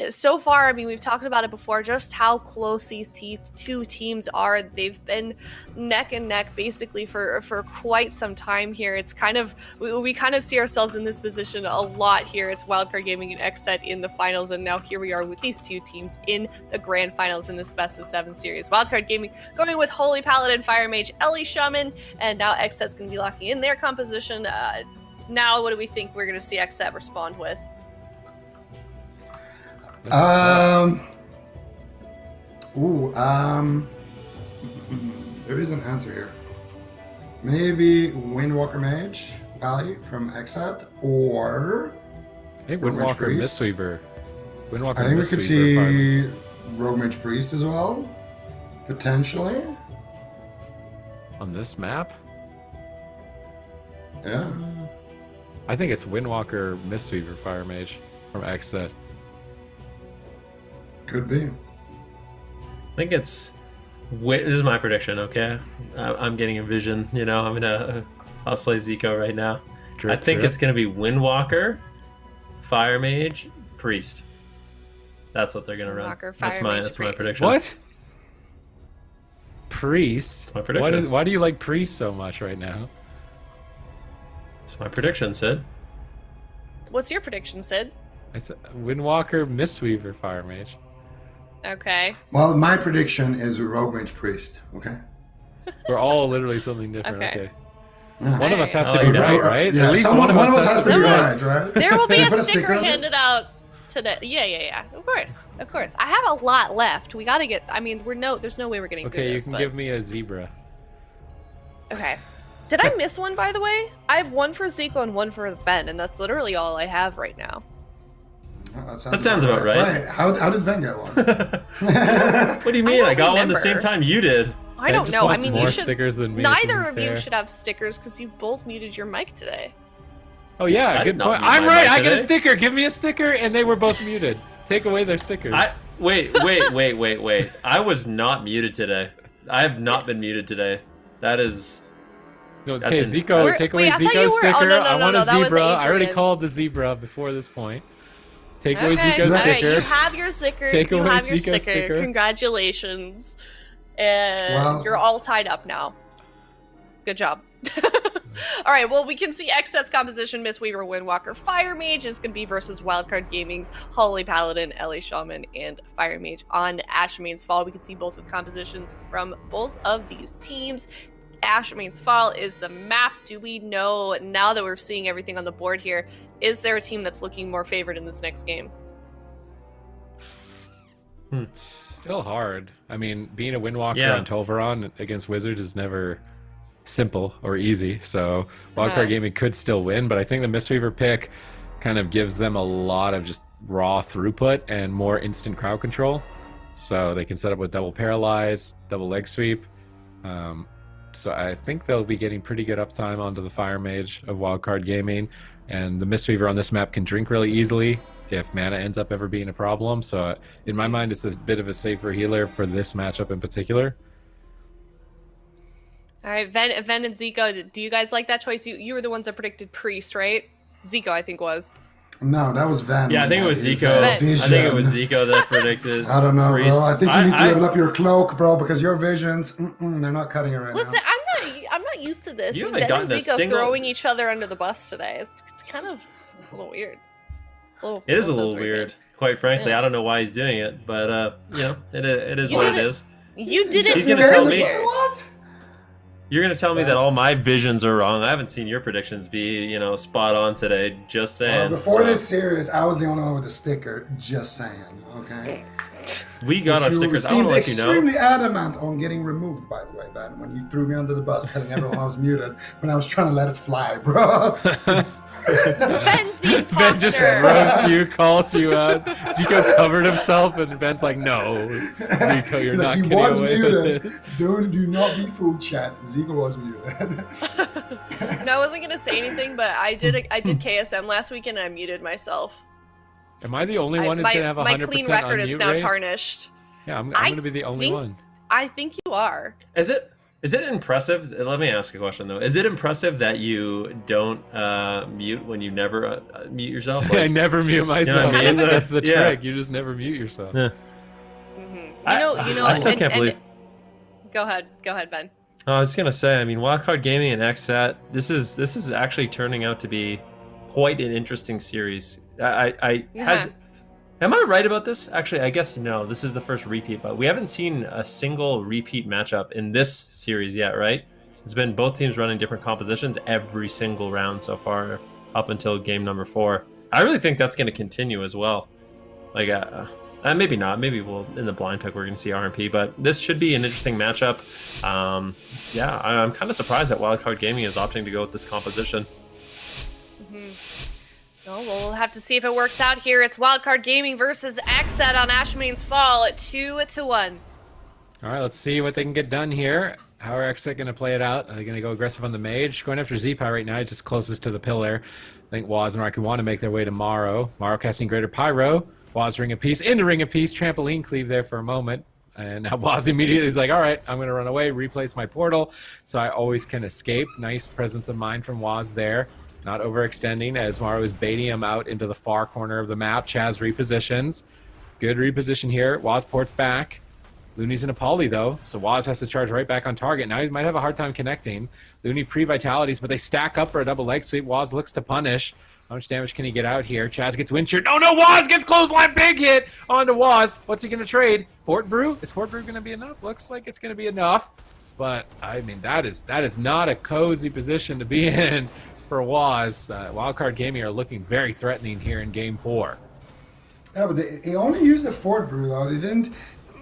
so far, I mean, we've talked about it before, just how close these two teams are. They've been neck and neck basically for quite some time here. It's kind of, we kind of see ourselves in this position a lot here. It's Wildcard Gaming and XSET in the finals. And now here we are with these two teams in the grand finals in this best of 7 series. Wildcard Gaming going with Holy Paladin, Fire Mage, Ellie Shaman, and now XSET's going to be locking in their composition. Now, what do we think we're going to see XSET respond with? There is an answer here. Maybe Windwalker Mage, Valley from XSET, or I think Windwalker Mistweaver. Windwalker I think we could Mistweaver, see Rogue Mage Priest as well, potentially. on this map. Yeah. I think it's Windwalker Mistweaver Fire Mage from XSET. Could be. I think it's. This is my prediction, okay? I'm getting a vision, you know? I'm gonna cosplay Zico right now. I think it's gonna be Windwalker, Fire Mage, Priest. That's what they're gonna run. Windwalker, That's Fire my Mage, that's my Priest. prediction. What? Priest? That's my prediction. Why do you like Priest so much right now? It's my prediction, Sid. What's your prediction, Sid? I said Windwalker Mistweaver Fire Mage. Okay. Well, my prediction is Rogue Mage Priest. Okay. We're all literally something different. Okay. Okay. Yeah. One of us has I to like be that. right, right? Yeah, At least one one of us has to be right, right? There will be Can you a put sticker on this? handed out today. Yeah. Of course. I have a lot left. We gotta get. I mean, there's no way we're getting through Okay, you this. can but- give me a zebra. Okay. Did I miss one, by the way? I have one for Zico and one for Ben, and that's literally all I have right now. Oh, That sounds about right. How did Ven get one? What do you mean? don't I got one the remember. same time you did. I Ben don't just know. I wants mean, more you should. stickers than me. This Neither isn't of you fair. should have stickers because you both muted your mic today. Oh yeah, I good did not point. mute I'm my right. mic I get a today. sticker. Give me a sticker, and they were both muted. Take away their stickers. Wait. I was not muted today. I have not been muted today. That is. No, it's That's okay. an- Zico, Wait, take away I thought you Zico's were- sticker. oh, no, I want no, a that was zebra. I already Adrian. called the zebra before this point. Take away Okay, Zico's all right, sticker. you have your sticker. Take you away have your Zico's sticker. Congratulations. And Well- you're all tied up now. Good job. All right, well, we can see XSET's composition. Mistweaver, Windwalker, Fire Mage is going to be versus Wildcard Gaming's Holy Paladin, Ellie Shaman, and Fire Mage on Ashamane's Fall. We can see both of the compositions from both of these teams. Ashamane's Fall is the map. Do we know, now that we're seeing everything on the board here, is there a team that's looking more favored in this next game? Still hard. I mean, being a Windwalker Yeah. on Toveron against Wizards is never simple or easy. So Wildcard Yeah. Gaming could still win, but I think the Mistweaver pick kind of gives them a lot of just raw throughput and more instant crowd control. So they can set up with double paralyze, double leg sweep. So I think they'll be getting pretty good uptime onto the Fire Mage of Wildcard Gaming. And the Mistweaver on this map can drink really easily if mana ends up ever being a problem. So in my mind, it's a bit of a safer healer for this matchup in particular. All right, Ven and Zico, do you guys like that choice? You were the ones that predicted Priest, right? Zico, I think, was. No, that was Ven. Yeah, I think it was His, Zico. I vision. think it was Zico that predicted. I don't know, Priest. bro. I think you need to level up your cloak, bro, because your visions, they're not cutting it right Listen, now. I'm not used to this. You And haven't Ben and gotten a Zico single- throwing each other under the bus today. It's kind of a little weird. It is a feels little weird, quite frankly. Yeah. I don't know why he's doing it, but it is You what did it it. is. You did it He's gonna tell me- earlier. What? You're gonna tell me that all my visions are wrong. I haven't seen your predictions be, spot on today. Just saying. Before So, this series, I was the only one with the sticker. Just saying, okay? we got our You stickers. I want seemed to let you know. extremely adamant on getting removed, by the way, Ben, when you threw me under the bus, telling everyone I was muted when I was trying to let it fly, bro. Ben's the imposter. Ben just roasts you, calls you out. Zico covered himself, and Ben's like, "No, Zico, you're He's not like, he getting was away muted. with this." Do not be fooled, chat. Zico was muted. No, I wasn't gonna say anything, but I did KSM last weekend and I muted myself. Am I the only one who's my, going to have 100% my clean record is unmute now rate? tarnished. Yeah, I'm I going to be the only think- one. I think you are. Is it impressive? Let me ask a question though. Is it impressive that you don't mute when you never mute yourself? I never mute myself. what I mean? That's the Yeah. trick. You just never mute yourself. Yeah. I still can't believe. Go ahead, Ben. I was gonna say, I mean, Wildcard Gaming and XSET. This is actually turning out to be quite an interesting series. Am I right about this? Actually, I guess no. This is the first repeat, but we haven't seen a single repeat matchup in this series yet, right? It's been both teams running different compositions every single round so far, up until game number 4. I really think that's going to continue as well. Like, maybe not. Maybe we'll in the blind pick we're going to see RMP, but this should be an interesting matchup. Yeah, I'm kind of surprised that Wildcard Gaming is opting to go with this composition. Oh, well, we'll have to see if it works out here. It's Wildcard Gaming versus XSET on Ashmane's Fall at 2-1. All right, let's see what they can get done here. How are XSET going to play it out? Are they going to go aggressive on the mage? Going after Zeepie right now. He's just closest to the pillar. I think Waz and Raikou want to make their way to Morrow. Morrow casting Greater Pyro. Waz Ring of Peace into Ring of Peace. Trampoline cleave there for a moment. And now Waz immediately is like, all right, I'm going to run away, replace my portal, so I always can escape. Nice presence of mind from Waz there. Not overextending as Morrow is baiting him out into the far corner of the map. Chaz repositions. Good reposition here. Waz ports back. Looney's in a poly though, so Waz has to charge right back on target. Now he might have a hard time connecting. Looney pre-vitalities, but they stack up for a double leg sweep. Waz looks to punish. How much damage can he get out here? Chaz gets wind sheared. Oh no, Waz gets clothesline. Big hit onto Waz. What's he going to trade? Fort Brew? Is Fort Brew going to be enough? Looks like it's going to be enough. But, I mean, that is not a cozy position to be in for Waz. Wildcard Gaming are looking very threatening here in Game 4. Yeah, but they only used the Fort Brew, though. They didn't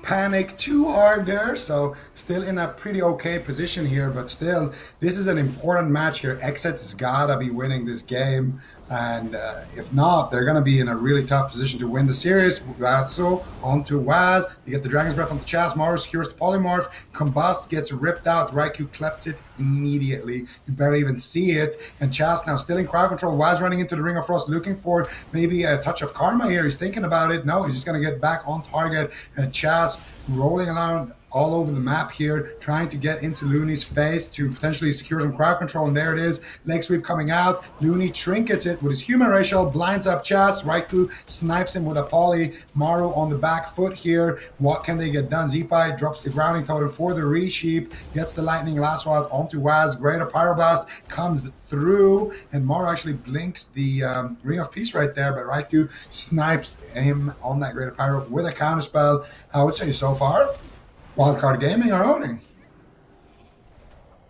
panic too hard there, so still in a pretty okay position here, but still, this is an important match here. XSET's gotta be winning this game, and if not, they're gonna be in a really tough position to win the series. So on to Waz, you get the Dragon's Breath onto Chaz, Morrow secures the Polymorph, Combust gets ripped out, Raikou kleps it immediately, you barely even see it, and Chaz now still in crowd control. Waz running into the Ring of Frost, looking for maybe a touch of karma here. He's thinking about it. No, he's just gonna get back on target, and Chaz rolling around all over the map here, trying to get into Looney's face to potentially secure some crowd control, and there it is. Leg sweep coming out. Looney trinkets it with his human racial, blinds up Chaz. Raikou snipes him with a poly. Morrow on the back foot here. What can they get done? Zeepie drops the grounding totem for the resheep, gets the lightning lasso out onto Waz. Greater Pyroblast comes through, and Morrow actually blinks the Ring of Peace right there, but Raikou snipes him on that Greater Pyro with a counterspell. I would say so far, Wildcard Gaming are owning.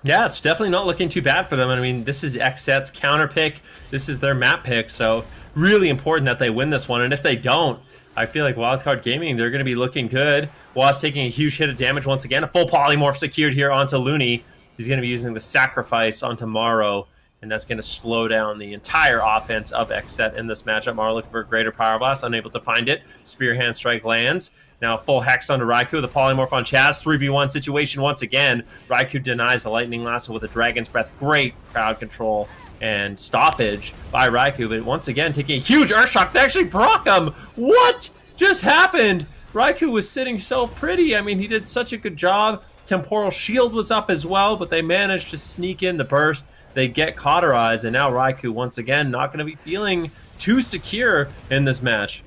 Yeah, it's definitely not looking too bad for them. I mean, this is XSET's counter pick. This is their map pick, so really important that they win this one. And if they don't, I feel like Wildcard Gaming, they're going to be looking good. Waz taking a huge hit of damage once again. A full polymorph secured here onto Looney. He's going to be using the sacrifice onto Morrow, and that's going to slow down the entire offense of XSET in this matchup. Morrow looking for a Greater Pyroblast, unable to find it. Spear Hand Strike lands. Now full hex onto Raikou, the polymorph on Chaz, 3v1 situation once again. Raikou denies the Lightning Lasso with a Dragon's Breath. Great crowd control and stoppage by Raikou, but once again taking a huge Earthshock to actually proc him. What just happened? Raikou was sitting so pretty. I mean, he did such a good job. Temporal Shield was up as well, but they managed to sneak in the burst. They get cauterized, and now Raikou once again not going to be feeling too secure in this match.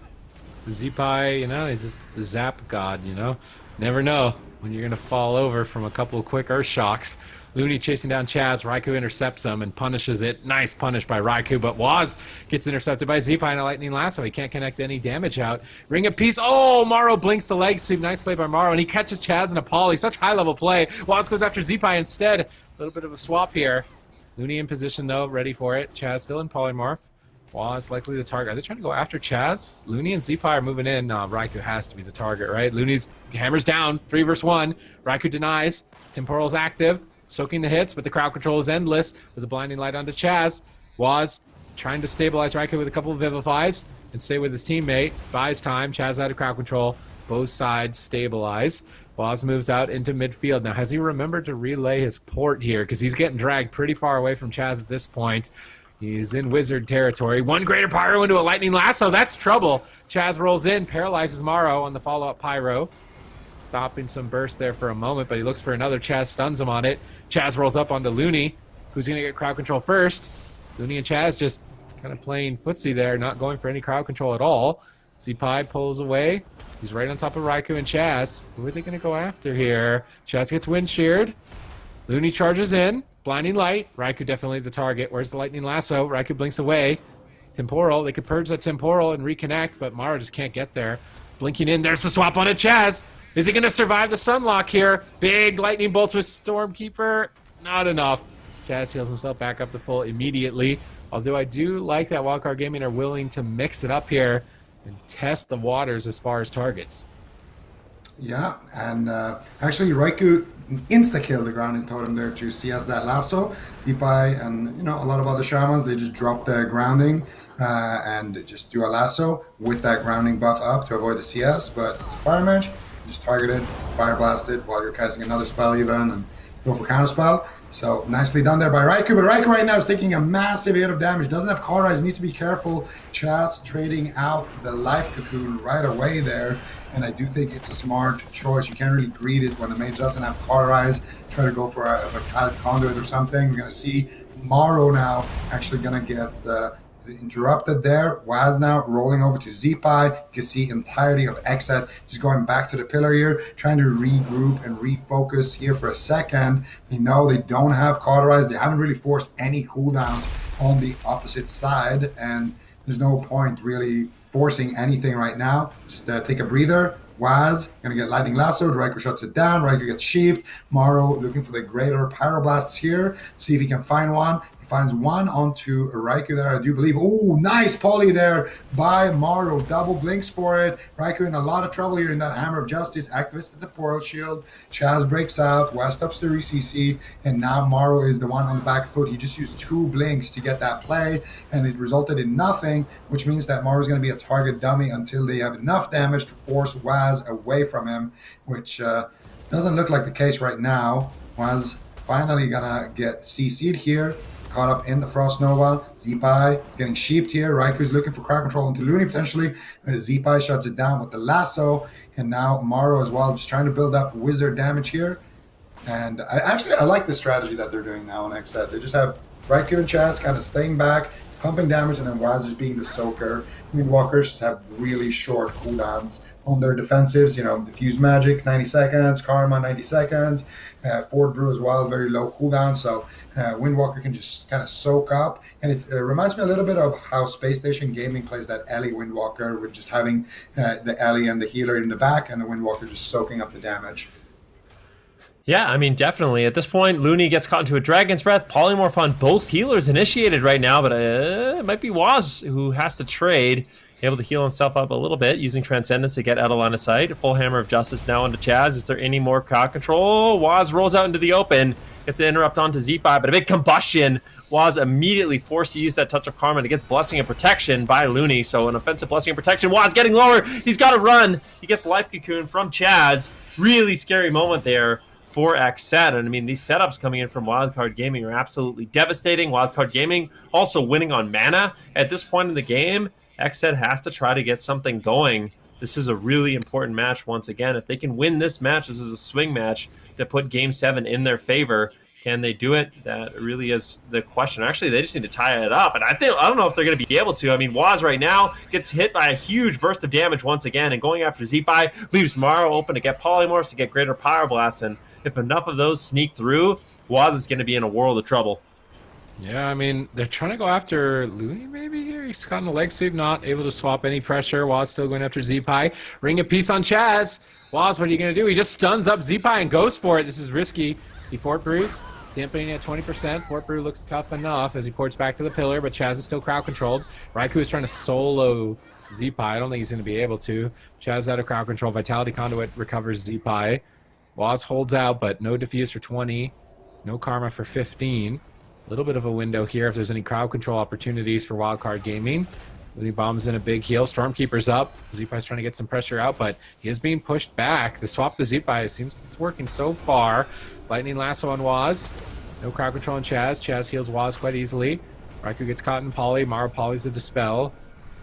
Zeepie, you know, he's just the zap god, you know? Never know when you're going to fall over from a couple of quick earth shocks. Looney chasing down Chaz. Raikou intercepts him and punishes it. Nice punish by Raikou, but Waz gets intercepted by Zeepie and a Lightning Lasso. He can't connect any damage out. Ring of Peace. Oh, Morrow blinks the leg sweep. Nice play by Morrow, and he catches Chaz in a poly. Such high-level play. Waz goes after Zeepie instead. A little bit of a swap here. Looney in position, though, ready for it. Chaz still in polymorph. Waz likely the target. Are they trying to go after Chaz? Looney and Zeepie are moving in. Raikou has to be the target, right? Looney's hammers down. 3 versus 1. Raikou denies. Temporal's active. Soaking the hits, but the crowd control is endless with a blinding light onto Chaz. Waz trying to stabilize Raikou with a couple of Vivifies and stay with his teammate. Buys time. Chaz out of crowd control. Both sides stabilize. Waz moves out into midfield. Now, has he remembered to relay his port here? Because he's getting dragged pretty far away from Chaz at this point. He's in wizard territory. One greater pyro into a lightning lasso. That's trouble. Chaz rolls in, paralyzes Morrow on the follow-up pyro. Stopping some burst there for a moment, but he looks for another. Chaz stuns him on it. Chaz rolls up onto Looney, who's going to get crowd control first. Looney and Chaz just kind of playing footsie there, not going for any crowd control at all. Z-Pi pulls away. He's right on top of Raikou and Chaz. Who are they going to go after here? Chaz gets wind sheared. Looney charges in. Blinding light. Raikou definitely the target. Where's the lightning lasso? Raikou blinks away. Temporal. They could purge that temporal and reconnect, but Mara just can't get there. Blinking in. There's the swap on it. Chaz. Is he going to survive the stun lock here? Big lightning bolts with Stormkeeper. Not enough. Chaz heals himself back up to full immediately. Although I do like that Wildcard Gaming are willing to mix it up here and test the waters as far as targets. Yeah, and actually Raikou insta-killed the grounding totem there to CS that lasso. Z-Pi and a lot of other shamans, they just drop the grounding and just do a lasso with that grounding buff up to avoid the CS. But it's a fire mage, just targeted, fire blasted while you're casting another spell even and go for counter spell. So nicely done there by Raikou, but Raikou right now is taking a massive hit of damage. Doesn't have cauterize, needs to be careful. Chaz trading out the life cocoon right away there, and I do think it's a smart choice. You can't really greed it when the mage doesn't have cauterize. Try to go for a Vitality Conduit or something. We're gonna see Morrow now actually gonna get interrupted there. Waz now rolling over to Z-Pi. You can see entirety of XSET just going back to the pillar here, trying to regroup and refocus here for a second. They know they don't have cauterize. They haven't really forced any cooldowns on the opposite side, and there's no point really forcing anything right now. Just take a breather. Waz gonna get lightning lassoed. Raikou shuts it down. Raikou gets sheeped. Morrow looking for the greater pyroblasts here. See if he can find one. Finds one onto Raikou there, I do believe. Oh, nice poly there by Morrow. Double blinks for it. Raikou in a lot of trouble here in that Hammer of Justice. Activates the Temporal Shield. Chaz breaks out. West ups the re-CC. And now Morrow is the one on the back foot. He just used 2 blinks to get that play, and it resulted in nothing, which means that Morrow is going to be a target dummy until they have enough damage to force Waz away from him, which doesn't look like the case right now. Waz finally gonna get CC'd here. Caught up in the Frost Nova. Z-Pi is getting sheeped here. Raiku's looking for crowd control into Looney potentially. Z-Pi shuts it down with the lasso. And now Morrow as well, just trying to build up wizard damage here. And I like the strategy that they're doing now on XSET. They just have Raikou and Chaz kind of staying back, pumping damage, and then Waz just being the soaker. Windwalkers just have really short cooldowns on their defensives. Diffuse Magic, 90 seconds. Karma, 90 seconds. Fort Brew as well, very low cooldown. So Windwalker can just kind of soak up. And it reminds me a little bit of how Space Station Gaming plays that Ellie Windwalker, with just having the Ellie and the healer in the back, and the Windwalker just soaking up the damage. Yeah, I mean, definitely. At this point, Looney gets caught into a Dragon's Breath. Polymorph on both healers initiated right now, but it might be Waz who has to trade. Able to heal himself up a little bit using Transcendence to get out of line of sight. Full Hammer of Justice now onto Chaz. Is there any more crowd control? Waz rolls out into the open. Gets the interrupt onto Z-Pi, but a big combustion. Waz immediately forced to use that Touch of Karma, and it gets Blessing and Protection by Looney. So an offensive Blessing and Protection. Waz getting lower. He's got to run. He gets Life Cocoon from Chaz. Really scary moment there for XSET. And I mean, these setups coming in from Wildcard Gaming are absolutely devastating. Wildcard Gaming also winning on mana at this point in the game. XSET has to try to get something going. This is a really important match once again. If they can win this match, this is a swing match to put Game 7 in their favor. Can they do it? That really is the question. Actually, they just need to tie it up. And I don't know if they're going to be able to. I mean, Waz right now gets hit by a huge burst of damage once again, and going after Z-Pi leaves Morrow open to get Polymorphs, to get greater Pyroblast. And if enough of those sneak through, Waz is going to be in a world of trouble. Yeah, I mean, they're trying to go after Looney maybe here. He's caught in the leg sweep, not able to swap any pressure. Waz still going after Z-Pi. Ring of Peace on Chaz. Waz, what are you going to do? He just stuns up Z-Pi and goes for it. This is risky. He Fort Brews, dampening at 20%. Fort Brew looks tough enough as he ports back to the pillar, but Chaz is still crowd controlled. Raikou is trying to solo Z-Pi. I don't think he's going to be able to. Chaz out of crowd control. Vitality Conduit recovers Z-Pi. Waz holds out, but no defuse for 20. No karma for 15. A little bit of a window here if there's any crowd control opportunities for Wildcard Gaming. Looney bombs in a big heal. Stormkeeper's up. Z-Pi's trying to get some pressure out, but he is being pushed back. The swap to Z-Pi seems it's working so far. Lightning Lasso on Waz. No crowd control on Chaz. Chaz heals Waz quite easily. Raikou gets caught in Poly. Maro Poly's the Dispel.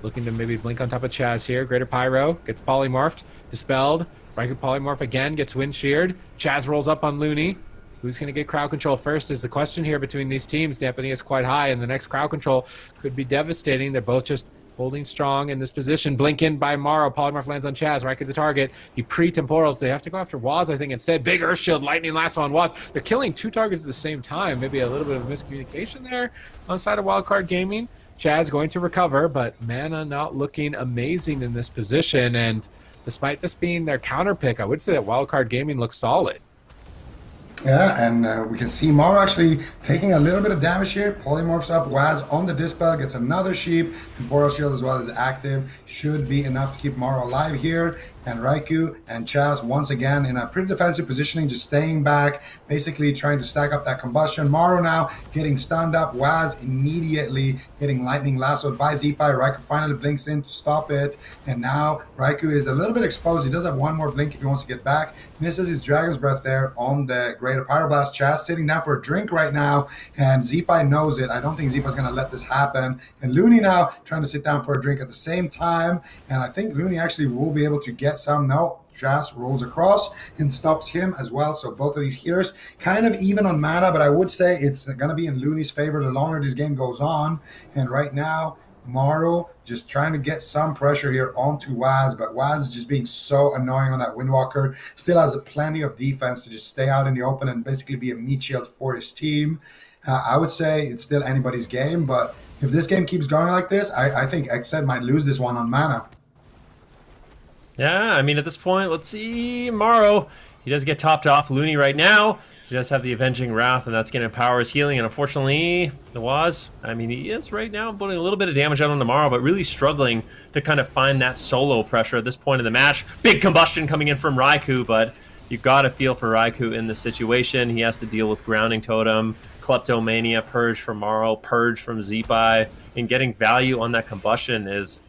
Looking to maybe blink on top of Chaz here. Greater Pyro gets polymorphed. Dispelled. Raikou polymorph again. Gets wind sheared. Chaz rolls up on Looney. Who's going to get crowd control first is the question here between these teams. Dampening is quite high, and the next crowd control could be devastating. They're both just holding strong in this position. Blink in by Maro. Polymorph lands on Chaz. Raikou's the target. He pre-temporals. They have to go after Waz, I think, instead. Big Earth Shield, Lightning Lasso on Waz. They're killing 2 targets at the same time. Maybe a little bit of miscommunication there on the side of Wildcard Gaming. Chaz going to recover, but Mana not looking amazing in this position. And despite this being their counter pick, I would say that Wildcard Gaming looks solid. Yeah, and we can see Maro actually taking a little bit of damage here. Polymorphs up. Waz on the Dispel gets another sheep. Temporal Shield as well is active. Should be enough to keep Maro alive here. And Raikou and Chaz once again in a pretty defensive positioning, just staying back, basically trying to stack up that combustion. Maro now getting stunned up. Waz immediately getting lightning lassoed by Zeepai. Raikou finally blinks in to stop it. And now Raikou is a little bit exposed. He does have one more blink if he wants to get back. Misses his Dragon's Breath there on the Greater Pyroblast. Chaz sitting down for a drink right now. And Zeepai knows it. I don't think Zeepai's going to let this happen. And Looney now trying to sit down for a drink at the same time. And I think Looney actually will be able to get some. No, Chaz rolls across and stops him as well. So both of these healers kind of even on mana, but I would say it's going to be in Looney's favor the longer this game goes on. And right now, Maro just trying to get some pressure here onto Waz, but Waz is just being so annoying on that Windwalker. Still has plenty of defense to just stay out in the open and basically be a meat shield for his team. I would say it's still anybody's game, but if this game keeps going like this, I think XSET might lose this one on mana. Yeah, I mean, at this point, let's see. Maro, he does get topped off. Looney right now, he does have the Avenging Wrath, and that's going to empower his healing. And unfortunately, the Waz, I mean, he is right now putting a little bit of damage out on the Maro, but really struggling to kind of find that solo pressure at this point in the match. Big combustion coming in from Raikou, but you got to feel for Raikou in this situation. He has to deal with Grounding Totem, Kleptomania, Purge from Maro, Purge from Zeepai, and getting value on that combustion is...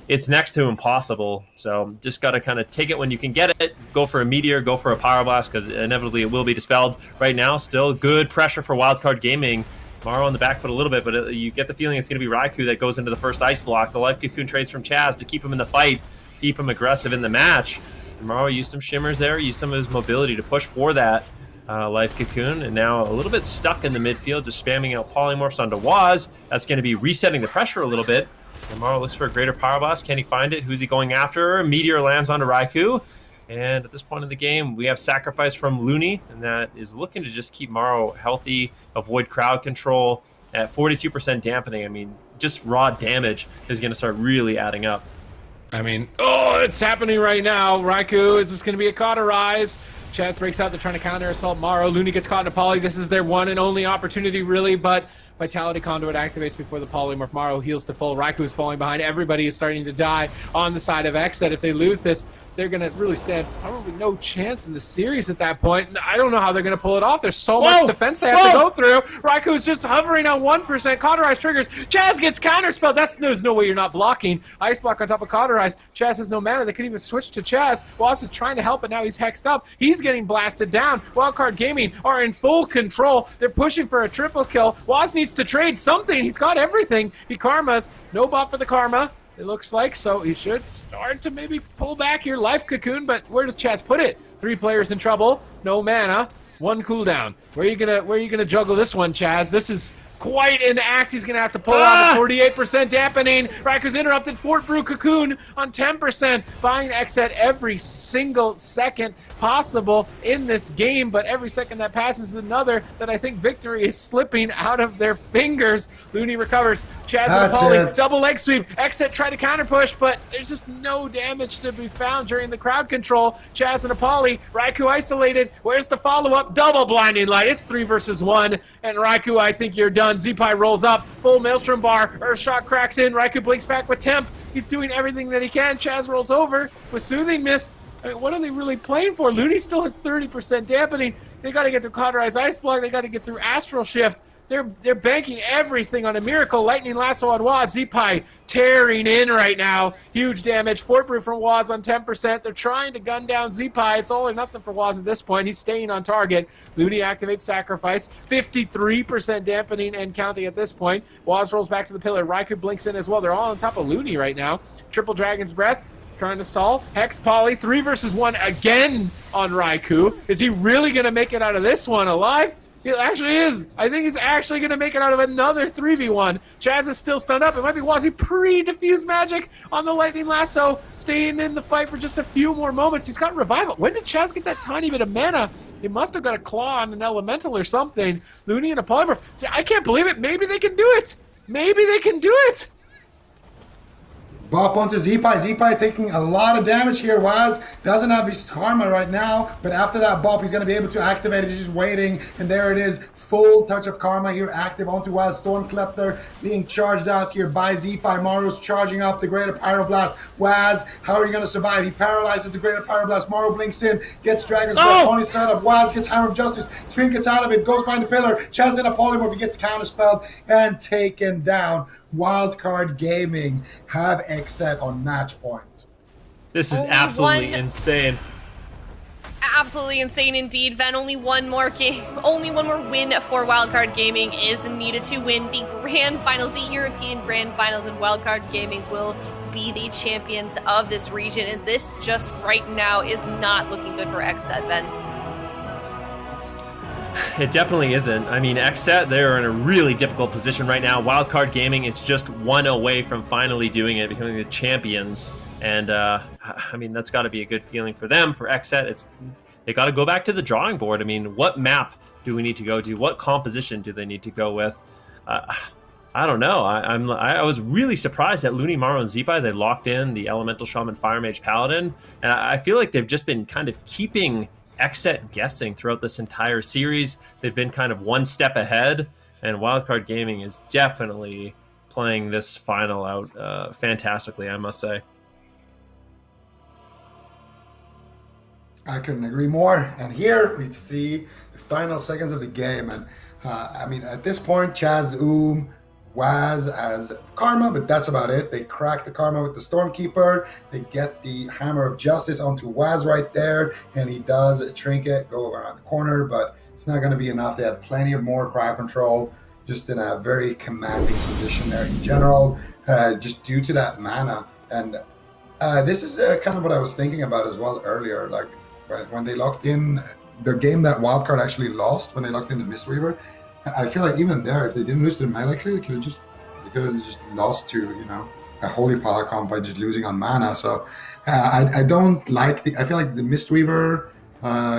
it's next to impossible, so just got to kind of take it when you can get it. Go for a Meteor, go for a Pyroblast, because inevitably it will be dispelled. Right now, still good pressure for Wildcard Gaming. Maro on the back foot a little bit, but you get the feeling it's going to be Raikou that goes into the first Ice Block. The Life Cocoon trades from Chaz to keep him in the fight, keep him aggressive in the match. And Maro used some Shimmers there, used some of his mobility to push for that Life Cocoon, and now a little bit stuck in the midfield, just spamming out Polymorphs onto Waz. That's going to be resetting the pressure a little bit. And Maro looks for a Greater Pyroblast. Can he find it? Who's he going after? Meteor lands onto Raikou. And at this point in the game, we have Sacrifice from Looney, and that is looking to just keep Maro healthy, avoid crowd control at 42% dampening. I mean, just raw damage is going to start really adding up. I mean, oh, it's happening right now. Raikou, is this going to be a cauterize? Chaz breaks out. They're trying to counter assault Maro. Looney gets caught in a poly. This is their one and only opportunity, really, but Vitality Conduit activates before the polymorph. Maro heals to full. Raikou is falling behind. Everybody is starting to die on the side of XSET. If they lose this, they're going to really stand probably no chance in the series at that point. I don't know how they're going to pull it off. There's so much defense they have to go through. Raikou's just hovering on 1%. Cauterize triggers. Chaz gets counterspelled. There's no way you're not blocking. Ice block on top of Cauterize. Chaz has no mana. They could even switch to Chaz. Waz is trying to help, but now he's hexed up. He's getting blasted down. Wildcard Gaming are in full control. They're pushing for a triple kill. Waz needs to trade something. He's got everything. He karmas. No bot for the karma, it looks like, so he should start to maybe pull back your Life Cocoon, but where does Chaz put it? 3 players in trouble, no mana, 1 cooldown. Where are you gonna juggle this one, Chaz? This is quite an act he's gonna have to pull out. 48% dampening. Raikou's interrupted. Fort Brew Cocoon on 10%, buying XSET every single second possible in this game, but every second that passes is another that I think victory is slipping out of their fingers. Looney recovers. Chaz and Paulie, double leg sweep. XSET try to counter push, but there's just no damage to be found during the crowd control. Chaz and Paulie, Raikou isolated. Where's the follow-up? Double blinding light. It's 3 versus 1, and Raikou, I think you're done. Zeepai rolls up, full Maelstrom bar. Earthshock cracks in. Raikou blinks back with Temp. He's doing everything that he can. Chaz rolls over with Soothing Mist. I mean, what are they really playing for? Looney still has 30% dampening. They got to get through Cauterize Ice Block. They got to get through Astral Shift. They're banking everything on a miracle lightning lasso on Waz. Zeepai tearing in right now. Huge damage. Fort Brew from Waz on 10%. They're trying to gun down Zeepai. It's all or nothing for Waz at this point. He's staying on target. Looney activates Sacrifice. 53% dampening and counting at this point. Waz rolls back to the pillar. Raikou blinks in as well. They're all on top of Looney right now. Triple Dragon's Breath. Trying to stall. Hex Poly. 3 versus 1 again on Raikou. Is he really going to make it out of this one alive? He actually is. I think he's actually going to make it out of another 3v1. Chaz is still stunned up. It might be Wazzy pre-diffuse magic on the lightning lasso, staying in the fight for just a few more moments. He's got revival. When did Chaz get that tiny bit of mana? He must have got a claw on an elemental or something. Looney and a polymorph. I can't believe it. Maybe they can do it. Maybe they can do it. Bop onto Zeepai. Zeepai taking a lot of damage here. Waz doesn't have his karma right now, but after that bop, he's going to be able to activate it. He's just waiting, and there it is. Full touch of karma here, active onto Waz. Stormclepter being charged out here by Zeepai. Maru's charging up the Greater Pyroblast. Waz, how are you going to survive? He paralyzes the Greater Pyroblast. Maru blinks in, gets Dragon's Breath on his setup. Waz gets Hammer of Justice, trinkets out of it, goes behind the pillar. Chaz in a polymorph, he gets counterspelled and taken down. Wildcard Gaming have XSET on match point. This is Only absolutely one- insane. Absolutely insane indeed, Ven. Only one more win for Wildcard Gaming is needed to win the Grand Finals, the European Grand Finals, and Wildcard Gaming will be the champions of this region. And this just right now is not looking good for XSET, Ven. It definitely isn't. I mean, XSET, they're in a really difficult position right now. Wildcard Gaming is just one away from finally doing it, becoming the champions. And, I mean, that's got to be a good feeling for them. For XSET, they got to go back to the drawing board. I mean, what map do we need to go to? What composition do they need to go with? I don't know. I was really surprised that Looney, Maru, and Zeepai, they locked in the Elemental Shaman, Fire Mage, Paladin. And I feel like they've just been kind of keeping XSET guessing throughout this entire series. They've been kind of one step ahead, and Wildcard Gaming is definitely playing this final out fantastically, I must say. I couldn't agree more. And here we see the final seconds of the game. And I mean, at this point, Chaz, Waz as karma, but that's about it. They crack the karma with the Stormkeeper. They get the Hammer of Justice onto Waz right there, and he does a trinket, go around the corner, but it's not going to be enough. They had plenty of more crowd control, just in a very commanding position there in general, just due to that mana. And this is kind of what I was thinking about as well earlier, like when they locked in the game that Wildcard actually lost, when they locked in the Mistweaver. I feel like even there, if they didn't lose to the melee, they could have just lost to, a Holy Power comp by just losing on mana. So I don't like I feel like the Mistweaver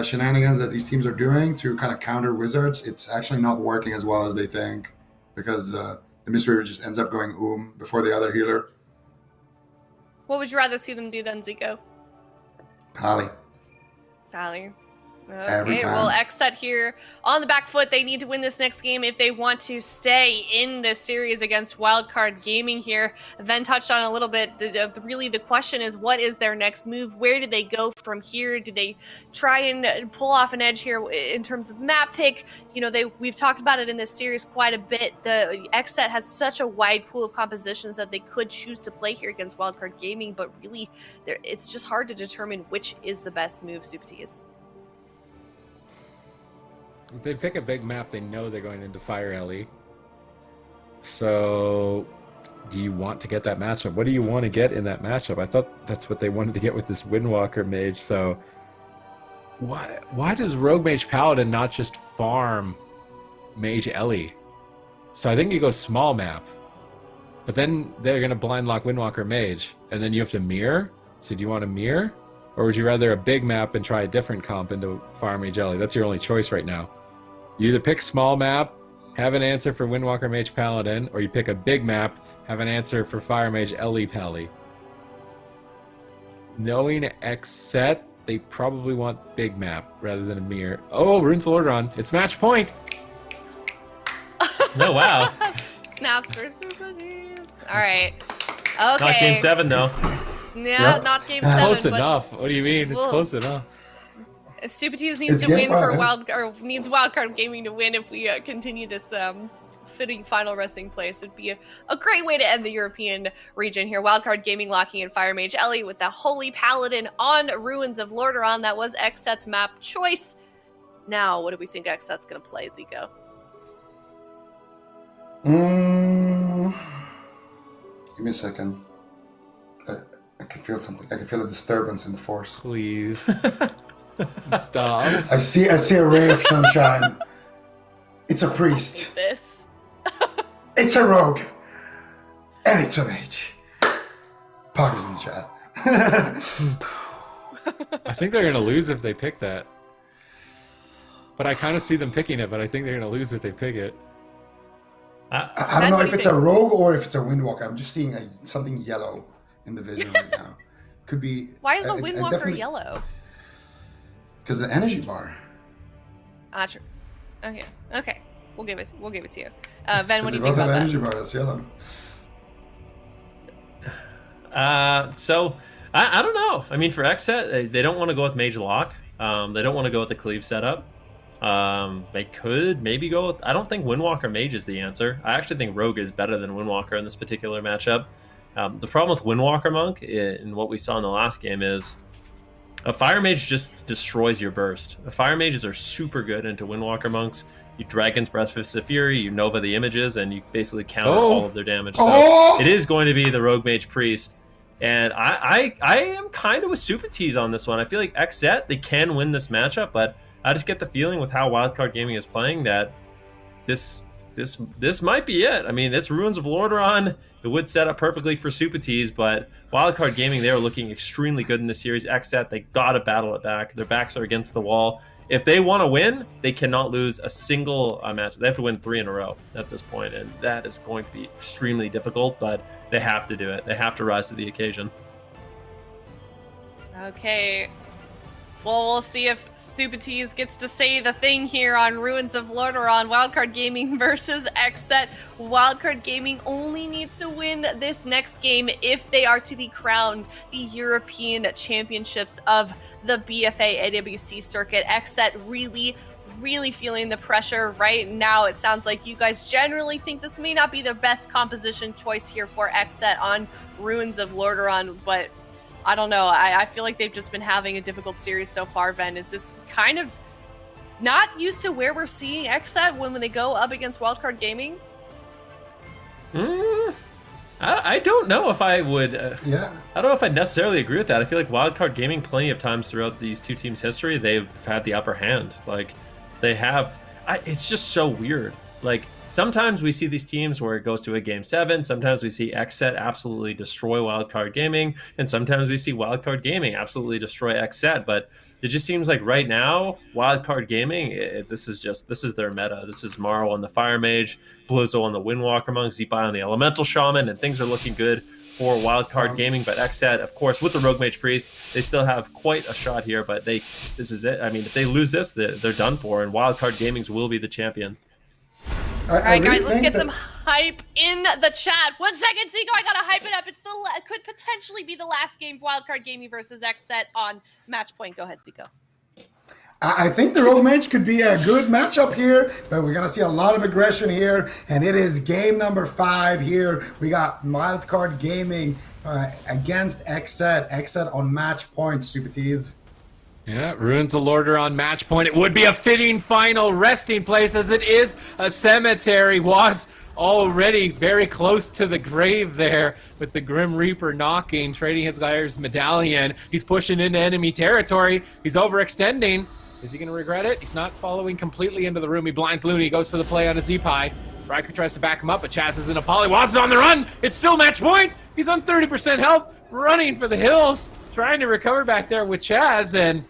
shenanigans that these teams are doing to kind of counter Wizards, it's actually not working as well as they think, because the Mistweaver just ends up going before the other healer. What would you rather see them do then, Zico? Pally. Every Okay, time. well, XSET here on the back foot. They need to win this next game if they want to stay in this series against Wildcard Gaming here. Ven touched on a little bit. Really, the question is, what is their next move? Where do they go from here? Do they try and pull off an edge here in terms of map pick? We've talked about it in this series quite a bit. The XSET has such a wide pool of compositions that they could choose to play here against Wildcard Gaming, but really, it's just hard to determine which is the best move, Supatis. If they pick a big map, they know they're going into Fire Ellie. So, do you want to get that matchup? What do you want to get in that matchup? I thought that's what they wanted to get with this Windwalker Mage. So, why does Rogue Mage Paladin not just farm Mage Ellie? So I think you go small map, but then they're going to blind lock Windwalker Mage, and then you have to mirror. So do you want to mirror? Or would you rather a big map and try a different comp into Farm Mage Ellie? That's your only choice right now. You either pick small map, have an answer for Windwalker Mage Paladin, or you pick a big map, have an answer for Fire Mage Ellie Pally. Knowing XSET, they probably want big map rather than a mirror. Oh, Runes of Lordran. It's match point! No, wow. Snaps for Supatis. All right. Okay. Not game 7, though. Yeah, not game 7. Close but enough. What do you mean? It's Whoa. close enough. And Super Tees It's needs to game win for five, needs Wildcard Gaming to win if we continue this fitting final resting place. It'd be a great way to end the European region here. Wildcard Gaming locking in Fire Mage Ellie with the Holy Paladin on Ruins of Lordaeron. That was XSET's map choice. Now, what do we think XSET's going to play, Zico? Give me a second. I can feel something. I can feel a disturbance in the force. Please. Stop. I see a ray of sunshine. It's a priest. This. It's a rogue. And it's a mage. Poggers in the chat. I think they're going to lose if they pick that. But I kind of see them picking it, but I think they're going to lose if they pick it. I don't know if it's a rogue or if it's a windwalker. I'm just seeing something yellow in the vision right now. Could be. Why is a windwalker yellow? Because the energy bar. Ah, true. Okay. We'll give it to you. Ben, what do you think about that? Energy bar that's yellow. So I don't know. I mean, for XSET, they don't want to go with Mage Lock. They don't want to go with the Cleave setup. They could maybe go with, I don't think Windwalker Mage is the answer. I actually think Rogue is better than Windwalker in this particular matchup. The problem with Windwalker Monk in what we saw in the last game is a Fire Mage just destroys your burst. The Fire Mages are super good into Windwalker Monks. You Dragon's Breath, Fist of Fury, you Nova the images, and you basically counter all of their damage. So it is going to be the Rogue Mage Priest. And I am kind of with Super Tees on this one. I feel like XSET, they can win this matchup, but I just get the feeling with how Wildcard Gaming is playing that this might be it. I mean, it's Ruins of Lordaeron. It would set up perfectly for Super Tees, but Wildcard Gaming, they are looking extremely good in this series. XSET, they got to battle it back. Their backs are against the wall. If they want to win, they cannot lose a single match. They have to win 3 in a row at this point, and that is going to be extremely difficult, but they have to do it. They have to rise to the occasion. Okay. Well, we'll see if Super Tees gets to say the thing here on Ruins of Lordaeron. Wildcard Gaming versus XSET. Wildcard Gaming only needs to win this next game if they are to be crowned the European Championships of the BFA AWC circuit. XSET really feeling the pressure right now. It sounds like you guys generally think this may not be the best composition choice here for XSET on Ruins of Lordaeron, but I don't know. I feel like they've just been having a difficult series so far, Ben. Is this kind of not used to where we're seeing XSET when they go up against Wildcard Gaming? I don't know if I would. Yeah. I don't know if I necessarily agree with that. I feel like Wildcard Gaming, plenty of times throughout these two teams' history, they've had the upper hand. Like, they have. It's just so weird. Like, sometimes we see these teams where it goes to a game 7. Sometimes we see XSET absolutely destroy Wildcard Gaming, and sometimes we see Wildcard Gaming absolutely destroy XSET. But it just seems like right now, Wildcard Gaming, this is their meta. This is Maro on the Fire Mage, Blizzo on the Windwalker Monk, Zeepai on the Elemental Shaman, and things are looking good for Wildcard Gaming. But XSET, of course, with the Rogue Mage Priest, they still have quite a shot here. But this is it. I mean, if they lose this, they're done for, and Wildcard Gaming will be the champion. All right, guys, let's get some hype in the chat. 1 second, Zico, I gotta hype it up. It could potentially be the last game for Wildcard Gaming versus XSET on Match Point. Go ahead, Zico. I think the Rogue Mage could be a good matchup here, but we're going to see a lot of aggression here, and it is game number 5 here. We got Wildcard Gaming against XSET. XSET on Match Point, Super Tees. Yeah, Ruins of Lordaeron Match Point. It would be a fitting final resting place as it is a cemetery. Was already very close to the grave there with the Grim Reaper knocking, trading his Liar's Medallion. He's pushing into enemy territory. He's overextending. Is he going to regret it? He's not following completely into the room. He blinds Looney, goes for the play on a Zeepai. Riker tries to back him up, but Chaz is in a poly. Waz is on the run. It's still match point. He's on 30% health, running for the hills, trying to recover back there with Chaz, and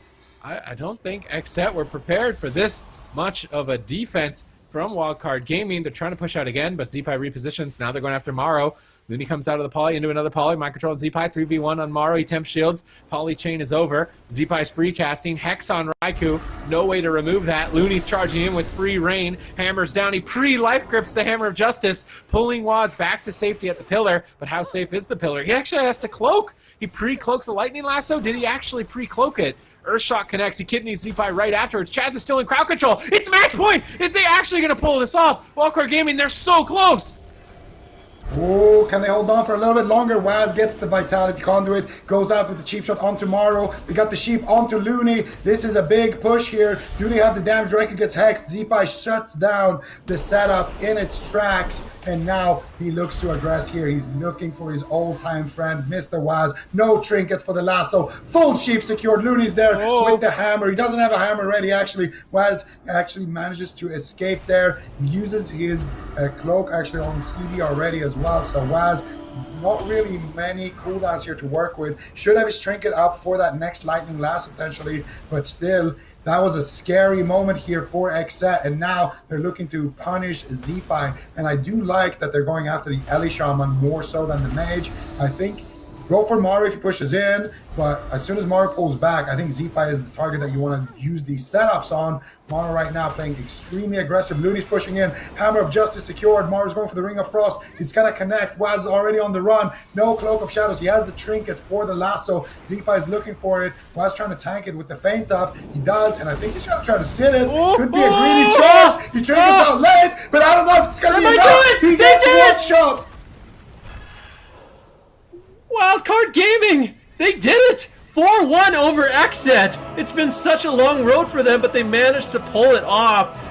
I don't think XSET were prepared for this much of a defense from Wildcard Gaming. They're trying to push out again, but Zeepai repositions. Now they're going after Maro. Looney comes out of the poly into another poly. Mind control on Zeepai. 3v1 on Maro. He temp shields. Poly chain is over. Zeepai's free casting. Hex on Raikou. No way to remove that. Looney's charging in with free rain. Hammers down. He pre-life grips the Hammer of Justice, pulling Waz back to safety at the pillar. But how safe is the pillar? He actually has to cloak. He pre-cloaks the lightning lasso. Did he actually pre-cloak it? Earthshot connects. He kidneys Zeepai right afterwards. Chaz is still in crowd control. It's match point! If they actually going to pull this off, Wildcard Gaming, they're so close! Oh, can they hold on for a little bit longer? Waz gets the Vitality Conduit, goes out with the cheap shot onto Morrow. They got the sheep onto Looney. This is a big push here. Do they have the damage? Reiko gets hexed. Zeepai shuts down the setup in its tracks. And now he looks to aggress here. He's looking for his old-time friend, Mr. Waz. No trinkets for the lasso. Full sheep secured. Looney's there with the hammer. He doesn't have a hammer ready, actually. Waz actually manages to escape there. Uses his cloak actually on CD already as well. So Waz, not really many cooldowns here to work with. Should have his trinket up for that next lightning lasso potentially, but still, that was a scary moment here for XSET, and now they're looking to punish Zeepai. And I do like that they're going after the Ellie Shaman more so than the Mage. I think go for Maru if he pushes in, but as soon as Maru pulls back, I think Zeepai is the target that you want to use these setups on. Maru right now playing extremely aggressive. Looney's pushing in. Hammer of Justice secured. Maru's going for the Ring of Frost. It's going to connect. Waz is already on the run. No Cloak of Shadows. He has the trinket for the lasso. Zeepai is looking for it. Waz trying to tank it with the feint up. He does, and I think he's going to try to sit it. Could be a greedy choice. He trinkets out late, but I don't know if it's going to be enough. He gets one shot. Wildcard Gaming! They did it! 4-1 over XSET! It's been such a long road for them, but they managed to pull it off.